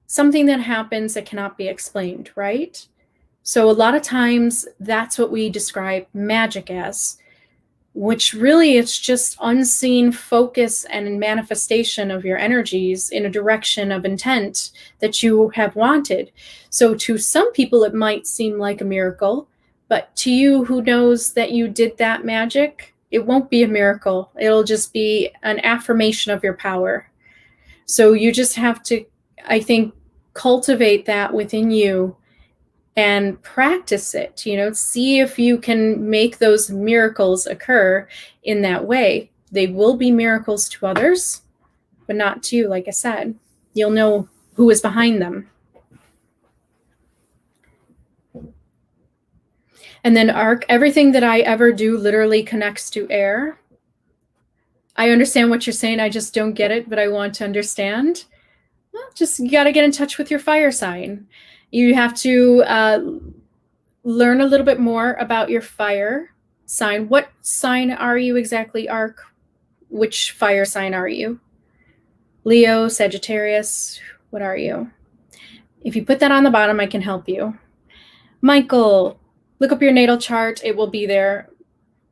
something that happens that cannot be explained, right? So a lot of times that's what we describe magic as, which really it's just unseen focus and manifestation of your energies in a direction of intent that you have wanted. So to some people it might seem like a miracle, but to you who knows that you did that magic, it won't be a miracle. It'll just be an affirmation of your power. So you just have to, I think, cultivate that within you and practice it, see if you can make those miracles occur in that way. They will be miracles to others, but not to you. Like I said, you'll know who is behind them. And then Arc, everything that I ever do literally connects to air. I understand what you're saying. I just don't get it, but I want to understand. Well, you got to get in touch with your fire sign. You have to learn a little bit more about your fire sign. What sign are you exactly, Arc? Which fire sign are you? Leo, Sagittarius, what are you? If you put that on the bottom, I can help you. Michael, look up your natal chart. It will be there.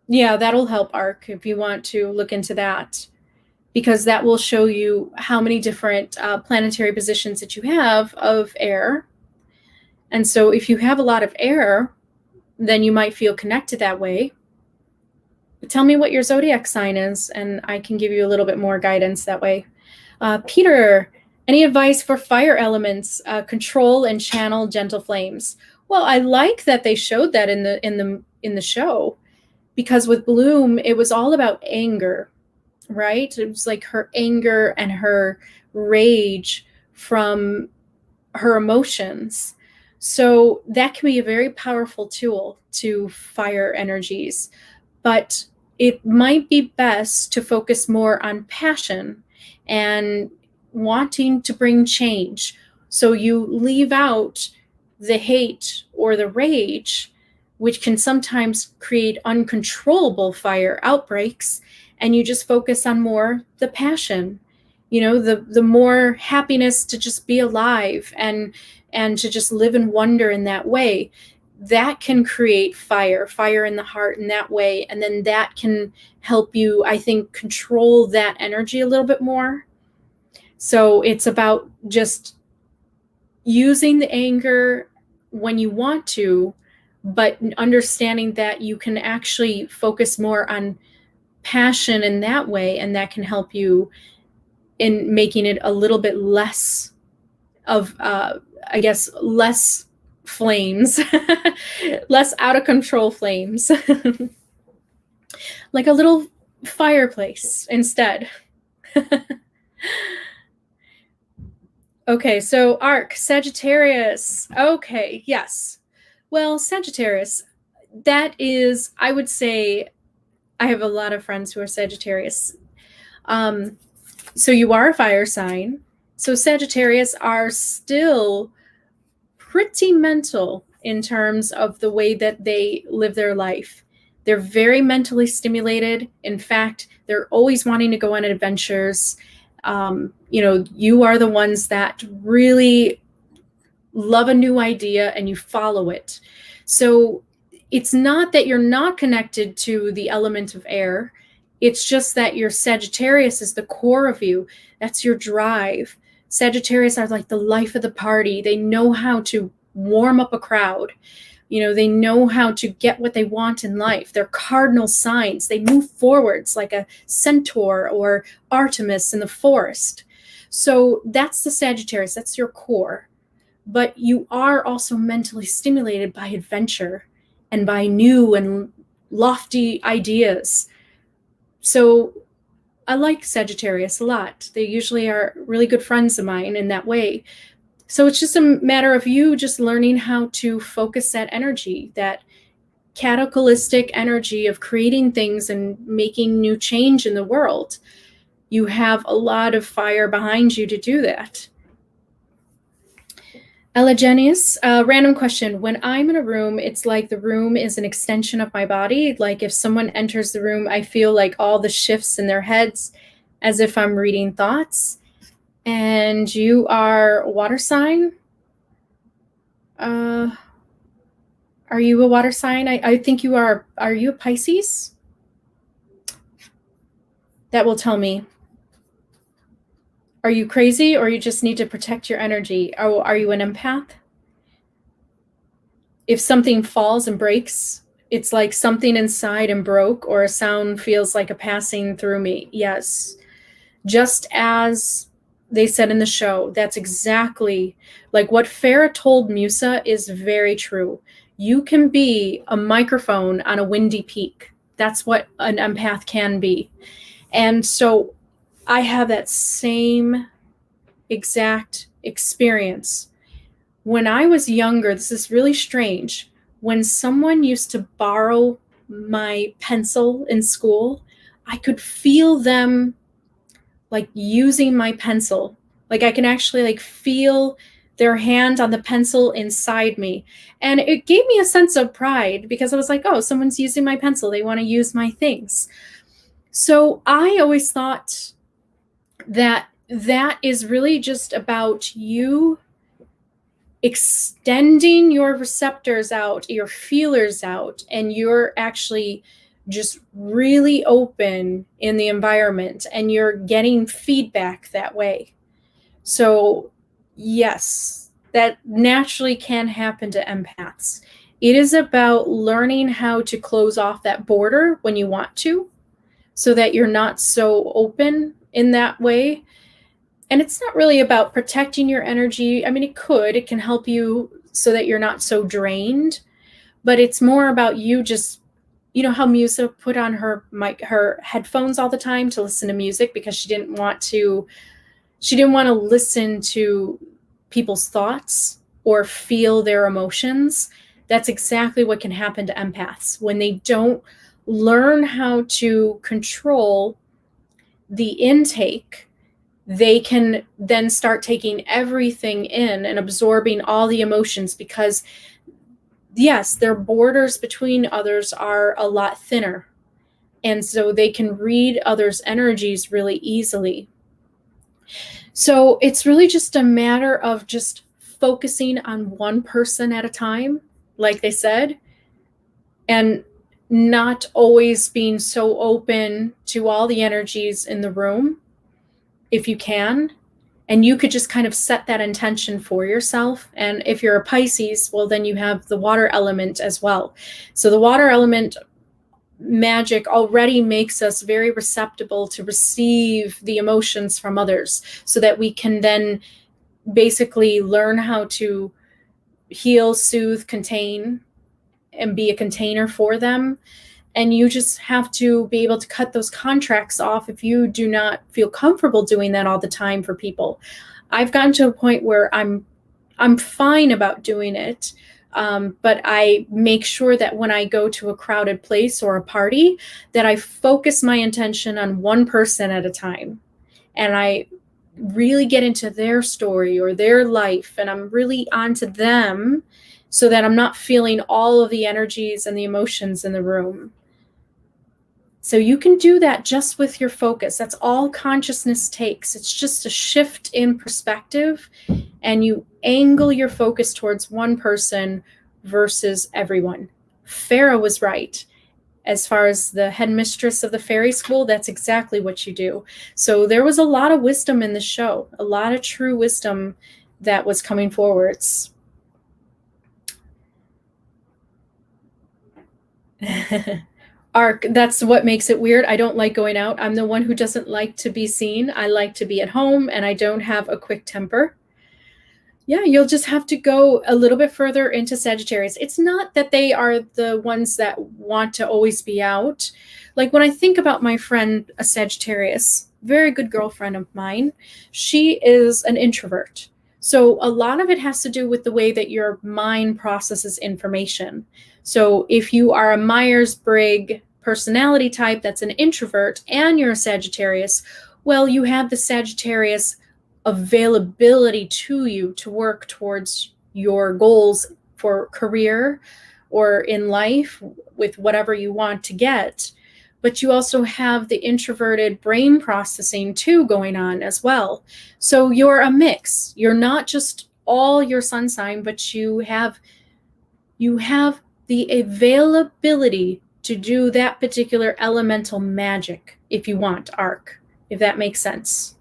Yeah, that'll help, Arc, if you want to look into that, because that will show you how many different planetary positions that you have of air. And so if you have a lot of air, then you might feel connected that way. tell me what your zodiac sign is, and I can give you a little bit more guidance that way. Peter, any advice for fire elements? Control and channel gentle flames. Well, I like that they showed that in the show, because with Bloom, it was all about anger, right? It was like her anger and her rage from her emotions. So that can be a very powerful tool to fire energies, but it might be best to focus more on passion and wanting to bring change. So you leave out the hate or the rage, which can sometimes create uncontrollable fire outbreaks, and you just focus on more the passion, the more happiness to just be alive and to just live in wonder in that way. That can create fire in the heart in that way. And then that can help you, I think, control that energy a little bit more. So it's about just using the anger when you want to, but understanding that you can actually focus more on passion in that way, and that can help you in making it a little bit less of, I guess, less flames, less out of control flames, like a little fireplace instead. Okay, so arc, Sagittarius. Okay, yes. Well, Sagittarius, that is, I would say, I have a lot of friends who are Sagittarius. So you are a fire sign. So Sagittarius are still pretty mental in terms of the way that they live their life. They're very mentally stimulated. In fact, they're always wanting to go on adventures. You are the ones that really love a new idea and you follow it. So it's not that you're not connected to the element of air. It's just that your Sagittarius is the core of you. That's your drive. Sagittarius are like the life of the party. They know how to warm up a crowd. They know how to get what they want in life. They're cardinal signs. They move forwards like a centaur or Artemis in the forest. So that's the Sagittarius. That's your core. But you are also mentally stimulated by adventure and by new and lofty ideas. So I like Sagittarius a lot. They usually are really good friends of mine in that way. So it's just a matter of you just learning how to focus that energy, that cataclysmic energy of creating things and making new change in the world. You have a lot of fire behind you to do that. Ella Jennings, random question. When I'm in a room, it's like the room is an extension of my body. Like if someone enters the room, I feel like all the shifts in their heads as if I'm reading thoughts. And you are water sign? Are you a water sign? I think you are. Are you a Pisces? That will tell me. Are you crazy or you just need to protect your energy? Oh, are you an empath? If something falls and breaks, it's like something inside and broke, or a sound feels like a passing through me. Yes. Just as they said in the show, that's exactly like what Farah told Musa is very true. You can be a microphone on a windy peak. That's what an empath can be. And so I have that same exact experience. When I was younger, this is really strange. When someone used to borrow my pencil in school, I could feel them like using my pencil. Like I can actually like feel their hand on the pencil inside me. And it gave me a sense of pride because I was like, oh, someone's using my pencil. They want to use my things. So I always thought that that is really just about you extending your receptors out, your feelers out, and you're actually just really open in the environment and you're getting feedback that way. So yes, that naturally can happen to empaths. It is about learning how to close off that border when you want to, so that you're not so open in that way. And it's not really about protecting your energy. I mean, it can help you so that you're not so drained, but it's more about you just, you know how Musa put on her headphones all the time to listen to music because she didn't want to listen to people's thoughts or feel their emotions. That's exactly what can happen to empaths when they don't learn how to control the intake. They can then start taking everything in and absorbing all the emotions because, yes, their borders between others are a lot thinner. And so they can read others' energies really easily. So it's really just a matter of just focusing on one person at a time, like they said, and not always being so open to all the energies in the room if you can. And you could just kind of set that intention for yourself. And if you're a Pisces, well, then you have the water element as well. So the water element magic already makes us very receptive to receive the emotions from others so that we can then basically learn how to heal, soothe, contain, and be a container for them. And you just have to be able to cut those contracts off if you do not feel comfortable doing that all the time for people. I've gotten to a point where I'm fine about doing it, but I make sure that when I go to a crowded place or a party, that I focus my intention on one person at a time. And I really get into their story or their life, and I'm really onto them so that I'm not feeling all of the energies and the emotions in the room. So you can do that just with your focus. That's all consciousness takes. It's just a shift in perspective, and you angle your focus towards one person versus everyone. Farah was right. As far as the headmistress of the fairy school, that's exactly what you do. So there was a lot of wisdom in the show, a lot of true wisdom that was coming forwards. Arc, that's what makes it weird. I don't like going out. I'm the one who doesn't like to be seen. I like to be at home, and I don't have a quick temper. Yeah, you'll just have to go a little bit further into Sagittarius. It's not that they are the ones that want to always be out. Like when I think about my friend, a Sagittarius, very good girlfriend of mine, she is an introvert. So a lot of it has to do with the way that your mind processes information. So if you are a Myers-Briggs personality type that's an introvert and you're a Sagittarius, well, you have the Sagittarius availability to you to work towards your goals for career or in life with whatever you want to get. But you also have the introverted brain processing too going on as well. So you're a mix. You're not just all your sun sign, but you have the availability to do that particular elemental magic if you want, Arc, if that makes sense.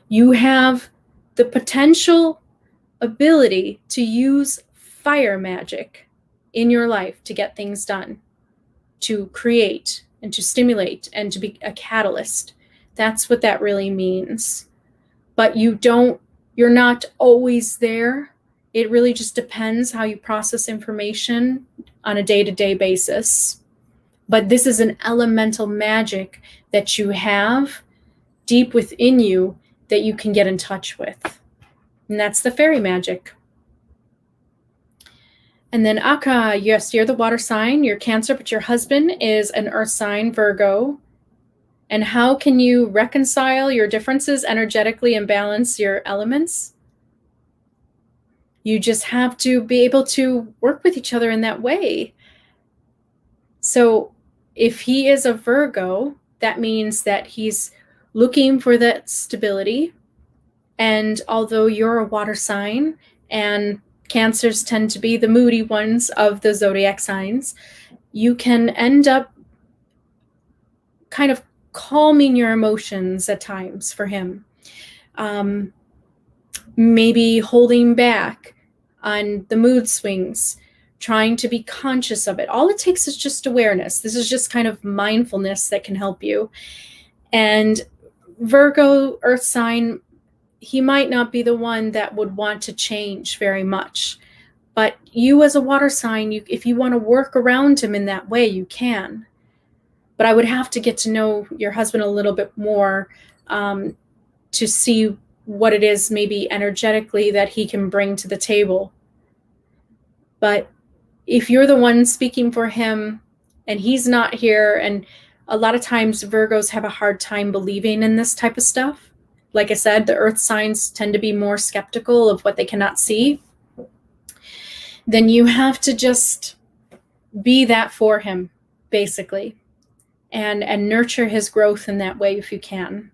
You have the potential ability to use fire magic in your life to get things done, to create and to stimulate and to be a catalyst. That's what that really means. But you're not always there. It really just depends how you process information on a day-to-day basis. But this is an elemental magic that you have deep within you that you can get in touch with. And that's the fairy magic. And then Akka, yes, you're the water sign, you're Cancer, but your husband is an earth sign, Virgo. And how can you reconcile your differences energetically and balance your elements? You just have to be able to work with each other in that way. So if he is a Virgo, that means that he's looking for that stability. And although you're a water sign and Cancers tend to be the moody ones of the zodiac signs, you can end up kind of calming your emotions at times for him. Maybe holding back on the mood swings, trying to be conscious of it. All it takes is just awareness. This is just kind of mindfulness that can help you. And Virgo, earth sign, he might not be the one that would want to change very much. But you as a water sign, if you want to work around him in that way, you can. But I would have to get to know your husband a little bit more to see what it is maybe energetically that he can bring to the table. But if you're the one speaking for him and he's not here, and a lot of times Virgos have a hard time believing in this type of stuff. Like I said, the earth signs tend to be more skeptical of what they cannot see. Then you have to just be that for him, basically, and nurture his growth in that way if you can.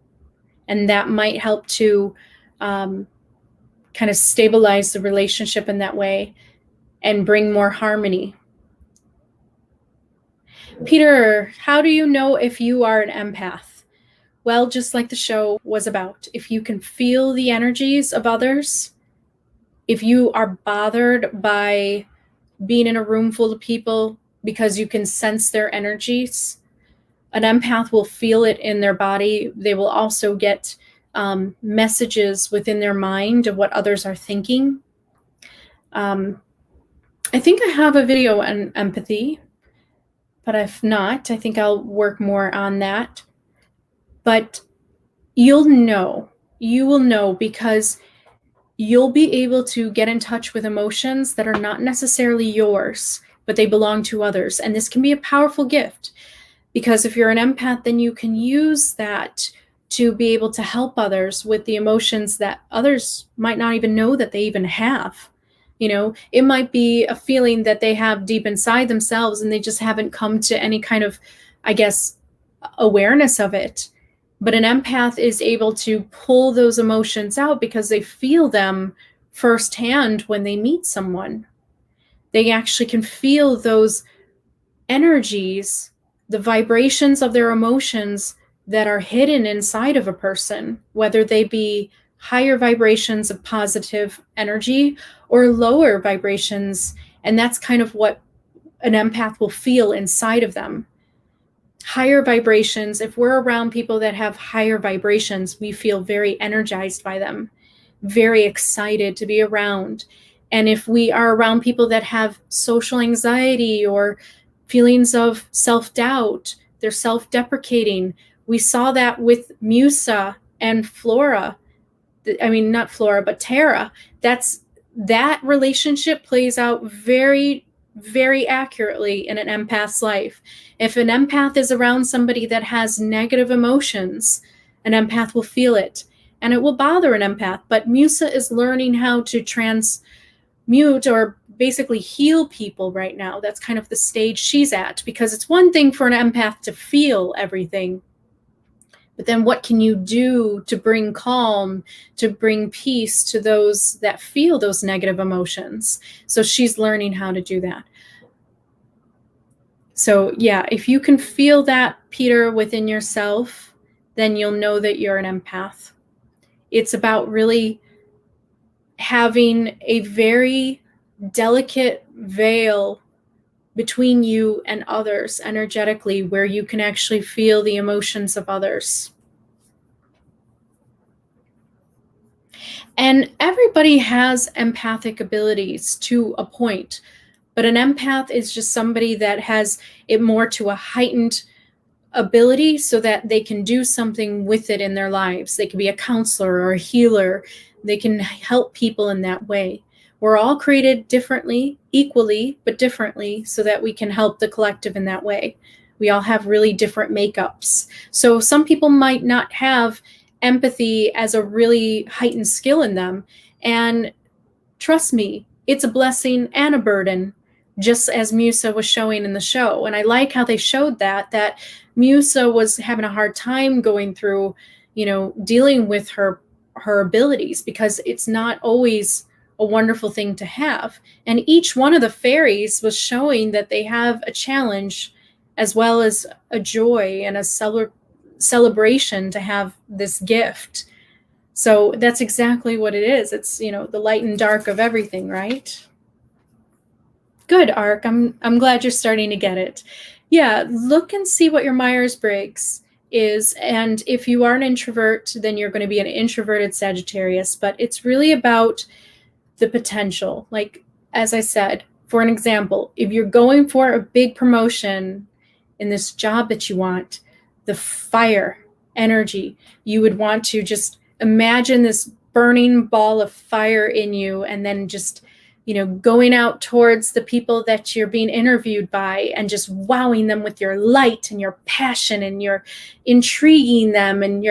And that might help to kind of stabilize the relationship in that way and bring more harmony. Peter, how do you know if you are an empath? Well, just like the show was about, if you can feel the energies of others, if you are bothered by being in a room full of people because you can sense their energies, an empath will feel it in their body. They will also get messages within their mind of what others are thinking. I think I have a video on empathy, but if not, I think I'll work more on that. But you will know because you'll be able to get in touch with emotions that are not necessarily yours, but they belong to others. And this can be a powerful gift, because if you're an empath, then you can use that to be able to help others with the emotions that others might not even know that they even have. It might be a feeling that they have deep inside themselves and they just haven't come to any kind of, I guess, awareness of it. But an empath is able to pull those emotions out because they feel them firsthand when they meet someone. They actually can feel those energies, the vibrations of their emotions that are hidden inside of a person, whether they be higher vibrations of positive energy or lower vibrations. And that's kind of what an empath will feel inside of them. Higher vibrations, if we're around people that have higher vibrations, we feel very energized by them, very excited to be around. And if we are around people that have social anxiety or feelings of self-doubt, they're self-deprecating. We saw that with Musa and Flora. I mean, not Flora, but Tara. That relationship plays out very, very accurately in an empath's life. If an empath is around somebody that has negative emotions, an empath will feel it, and it will bother an empath. But Musa is learning how to transmute or basically heal people right now. That's kind of the stage she's at, because it's one thing for an empath to feel everything, but then what can you do to bring calm, to bring peace to those that feel those negative emotions? So she's learning how to do that. So yeah, if you can feel that, Peter, within yourself, then you'll know that you're an empath. It's about really having a very delicate veil between you and others energetically, where you can actually feel the emotions of others. And everybody has empathic abilities to a point, but an empath is just somebody that has it more to a heightened ability so that they can do something with it in their lives. They can be a counselor or a healer. They can help people in that way. We're all created differently, equally, but differently, so that we can help the collective in that way. We all have really different makeups. So some people might not have empathy as a really heightened skill in them. And trust me, it's a blessing and a burden, just as Musa was showing in the show. And I like how they showed that Musa was having a hard time going through, dealing with her abilities, because it's not always a wonderful thing to have. And each one of the fairies was showing that they have a challenge as well as a joy and a celebration to have this gift. So that's exactly what it is. It's, the light and dark of everything, right? Good, Ark. I'm glad you're starting to get it. Yeah, look and see what your Myers-Briggs is. And if you are an introvert, then you're going to be an introverted Sagittarius. But it's really about the potential. Like, as I said, for an example, if you're going for a big promotion in this job that you want, the fire energy, you would want to just imagine this burning ball of fire in you, and then just, going out towards the people that you're being interviewed by and just wowing them with your light and your passion, and you're intriguing them, and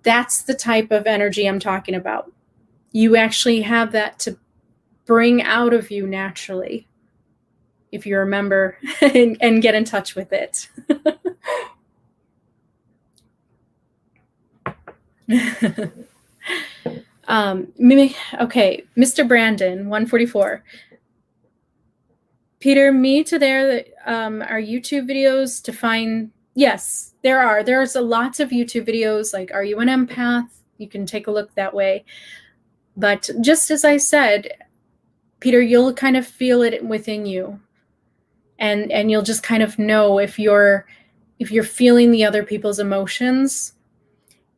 that's the type of energy I'm talking about. You actually have that to bring out of you naturally, if you remember and get in touch with it. Okay, Mr. Brandon, 144. Peter, me to there are YouTube videos to find. Yes, there are. There's a lots of YouTube videos like, are you an empath? You can take a look that way. But just as I said, Peter, you'll kind of feel it within you. And you'll just kind of know if you're feeling the other people's emotions,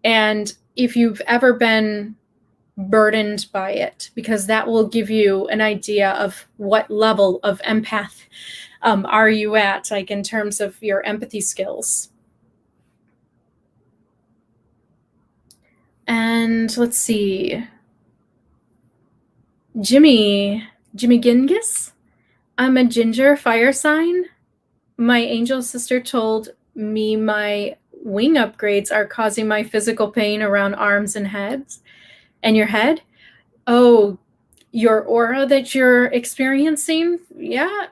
and if you've ever been burdened by it, because that will give you an idea of what level of empath are you at, like in terms of your empathy skills. And let's see. Jimmy Gingis. I'm a ginger fire sign. My angel sister told me my wing upgrades are causing my physical pain around arms and heads. And your head? Oh, your aura that you're experiencing? Yeah.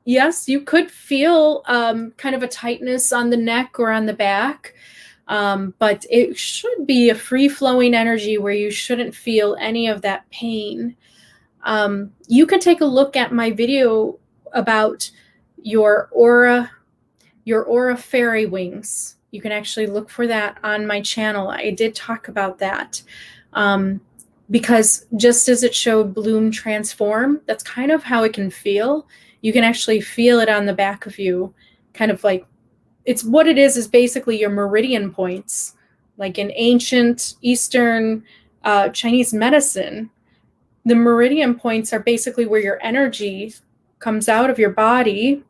Yes, you could feel kind of a tightness on the neck or on the back. But it should be a free-flowing energy where you shouldn't feel any of that pain. You can take a look at my video about your aura fairy wings. You can actually look for that on my channel. I did talk about that. Because just as it showed bloom transform, that's kind of how it can feel. You can actually feel it on the back of you, kind of like, it's what it is basically your meridian points. Like in ancient Eastern Chinese medicine, the meridian points are basically where your energy comes out of your body.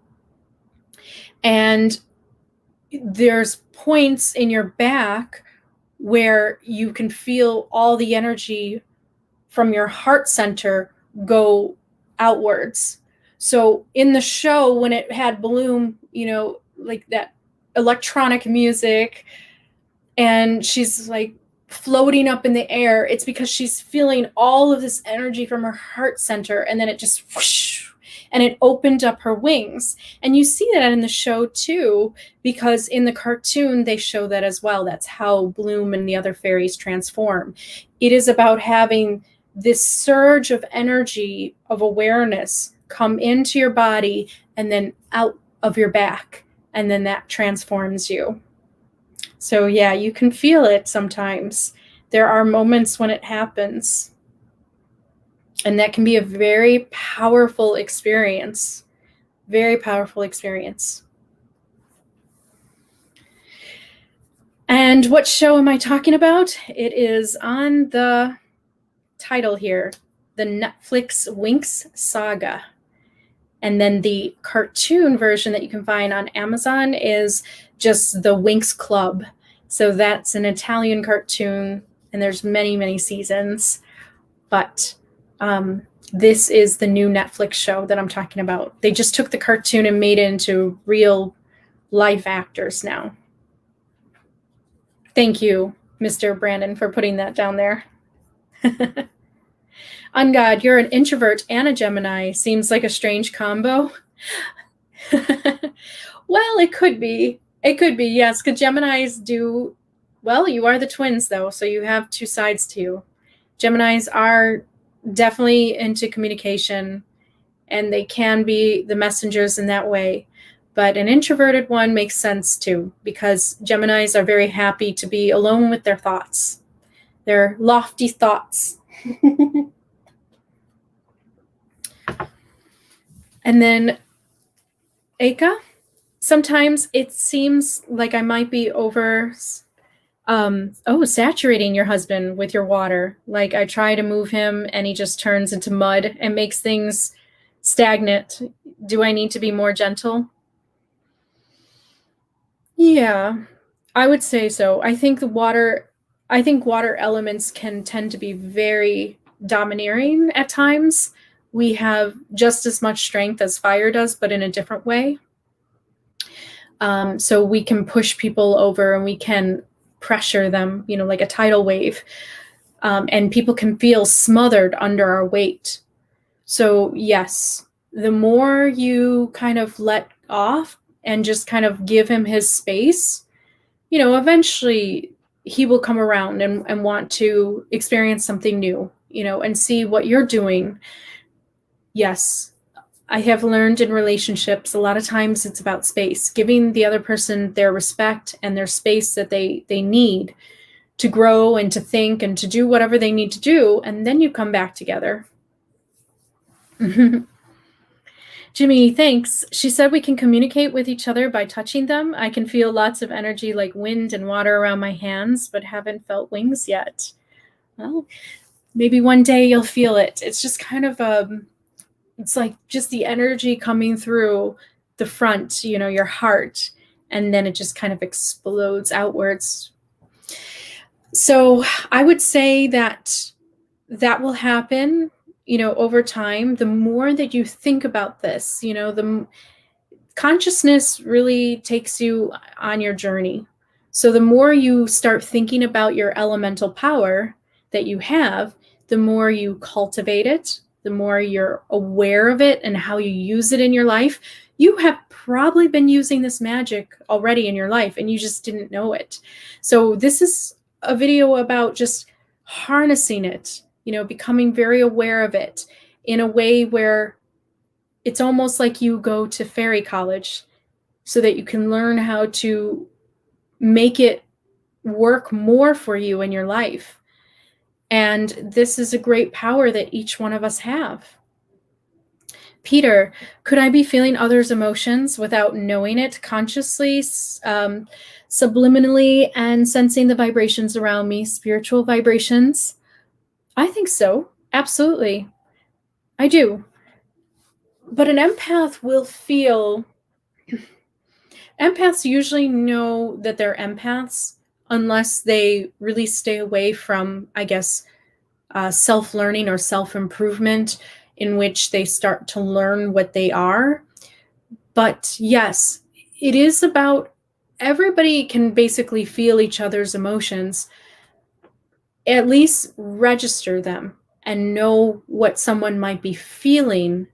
And there's points in your back where you can feel all the energy from your heart center go outwards. So in the show, when it had Bloom, like that electronic music, and she's like floating up in the air, it's because she's feeling all of this energy from her heart center, and then it just whoosh, and it opened up her wings. And you see that in the show too, because in the cartoon they show that as well. That's how Bloom and the other fairies transform. It is about having this surge of energy, of awareness, come into your body and then out of your back, and then that transforms you. So yeah, you can feel it sometimes. There are moments when it happens. And that can be a very powerful experience. Very powerful experience. And what show am I talking about? It is on the title here, the Netflix Winx Saga. And then the cartoon version that you can find on Amazon is just the Winx Club. So that's an Italian cartoon, and there's many, many seasons. But this is the new Netflix show that I'm talking about. They just took the cartoon and made it into real life actors now. Thank you, Mr. Brandon, for putting that down there. On God, you're an introvert and a Gemini. Seems like a strange combo. Well, it could be. It could be, yes, because Geminis do, well, you are the twins, though, so you have two sides to you. Geminis are definitely into communication, and they can be the messengers in that way. But an introverted one makes sense, too, because Geminis are very happy to be alone with their thoughts, their lofty thoughts. And then Eka, sometimes it seems like I might be saturating your husband with your water. Like I try to move him and he just turns into mud and makes things stagnant. Do I need to be more gentle? Yeah, I would say so. I think water elements can tend to be very domineering at times. We have just as much strength as fire does, but in a different way. So we can push people over and we can pressure them, like a tidal wave. And people can feel smothered under our weight. So, yes, the more you kind of let off and just kind of give him his space, eventually he will come around and want to experience something new, and see what you're doing. Yes, I have learned in relationships, a lot of times it's about space, giving the other person their respect and their space that they need to grow and to think and to do whatever they need to do. And then you come back together. Jimmy, thanks. She said we can communicate with each other by touching them. I can feel lots of energy like wind and water around my hands, but haven't felt wings yet. Well, maybe one day you'll feel it. It's just kind of it's like just the energy coming through the front, your heart, and then it just kind of explodes outwards. So I would say that will happen, over time. The more that you think about this, the consciousness really takes you on your journey. So the more you start thinking about your elemental power that you have, the more you cultivate it, the more you're aware of it and how you use it in your life. You have probably been using this magic already in your life and you just didn't know it. So this is a video about just harnessing it, becoming very aware of it in a way where it's almost like you go to fairy college so that you can learn how to make it work more for you in your life. And this is a great power that each one of us have. Peter, could I be feeling others' emotions without knowing it consciously, subliminally, and sensing the vibrations around me, spiritual vibrations? I think so. Absolutely. I do. But an empath will feel... Empaths usually know that they're empaths unless they really stay away from, I guess, self-learning or self-improvement, in which they start to learn what they are. But yes, it is about... everybody can basically feel each other's emotions, at least register them and know what someone might be feeling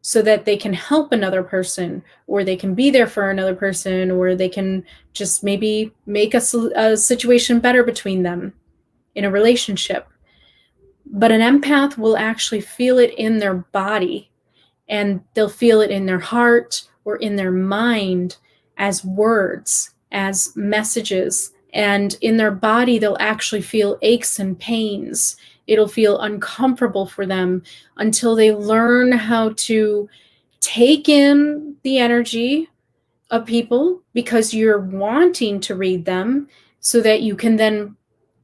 so that they can help another person, or they can be there for another person, or they can just maybe make a situation better between them in a relationship. But an empath will actually feel it in their body, and they'll feel it in their heart or in their mind as words, as messages. And in their body, they'll actually feel aches and pains. It'll feel uncomfortable for them until they learn how to take in the energy of people, because you're wanting to read them so that you can then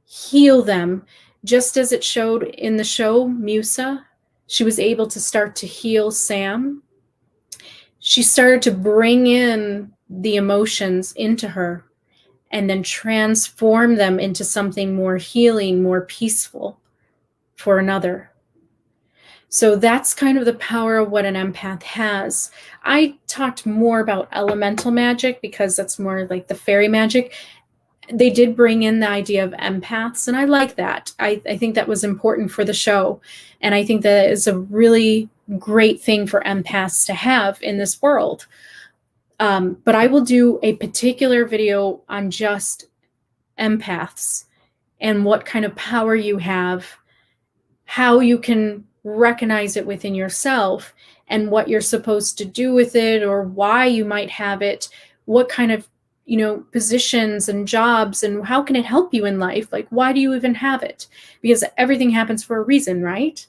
heal them. Just as it showed in the show, Musa, she was able to start to heal Sam. She started to bring in the emotions into her and then transform them into something more healing, more peaceful for another. So that's kind of the power of what an empath has. I talked more about elemental magic because that's more like the fairy magic. They did bring in the idea of empaths, and I like that. I think that was important for the show. And I think that is a really great thing for empaths to have in this world. But I will do a particular video on just empaths and what kind of power you have, how you can recognize it within yourself, and what you're supposed to do with it, or why you might have it, what kind of positions and jobs, and how can it help you in life? Like, why do you even have it? Because everything happens for a reason, right?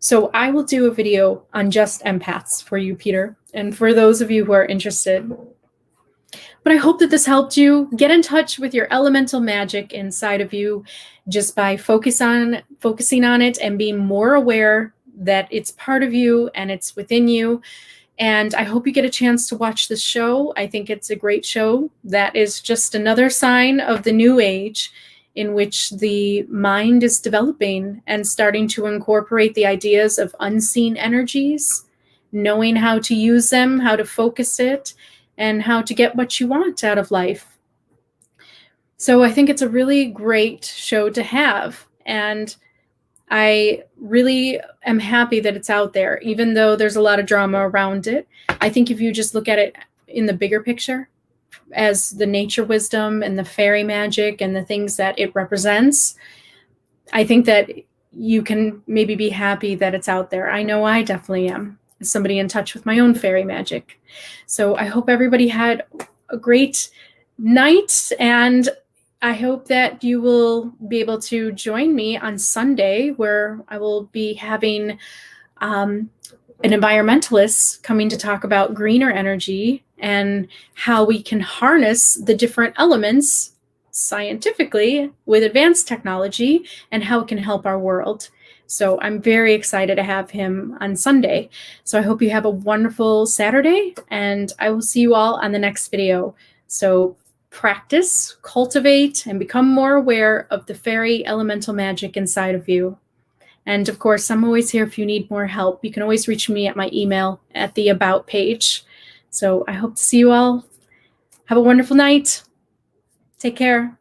So I will do a video on just empaths for you, Peter, and for those of you who are interested. But I hope that this helped you get in touch with your elemental magic inside of you just by focusing on it and being more aware that it's part of you and it's within you. And I hope you get a chance to watch this show. I think it's a great show that is just another sign of the new age in which the mind is developing and starting to incorporate the ideas of unseen energies, knowing how to use them, how to focus it, and how to get what you want out of life. So I think it's a really great show to have. And I really am happy that it's out there, even though there's a lot of drama around it. I think if you just look at it in the bigger picture as the nature wisdom and the fairy magic and the things that it represents, I think that you can maybe be happy that it's out there. I know I definitely am, as somebody in touch with my own fairy magic. So I hope everybody had a great night, and I hope that you will be able to join me on Sunday, where I will be having an environmentalist coming to talk about greener energy and how we can harness the different elements scientifically with advanced technology and how it can help our world. So I'm very excited to have him on Sunday. So I hope you have a wonderful Saturday, and I will see you all on the next video. So practice, cultivate, and become more aware of the fairy elemental magic inside of you. And of course, I'm always here if you need more help. You can always reach me at my email at the About page. So I hope to see you all. Have a wonderful night. Take care.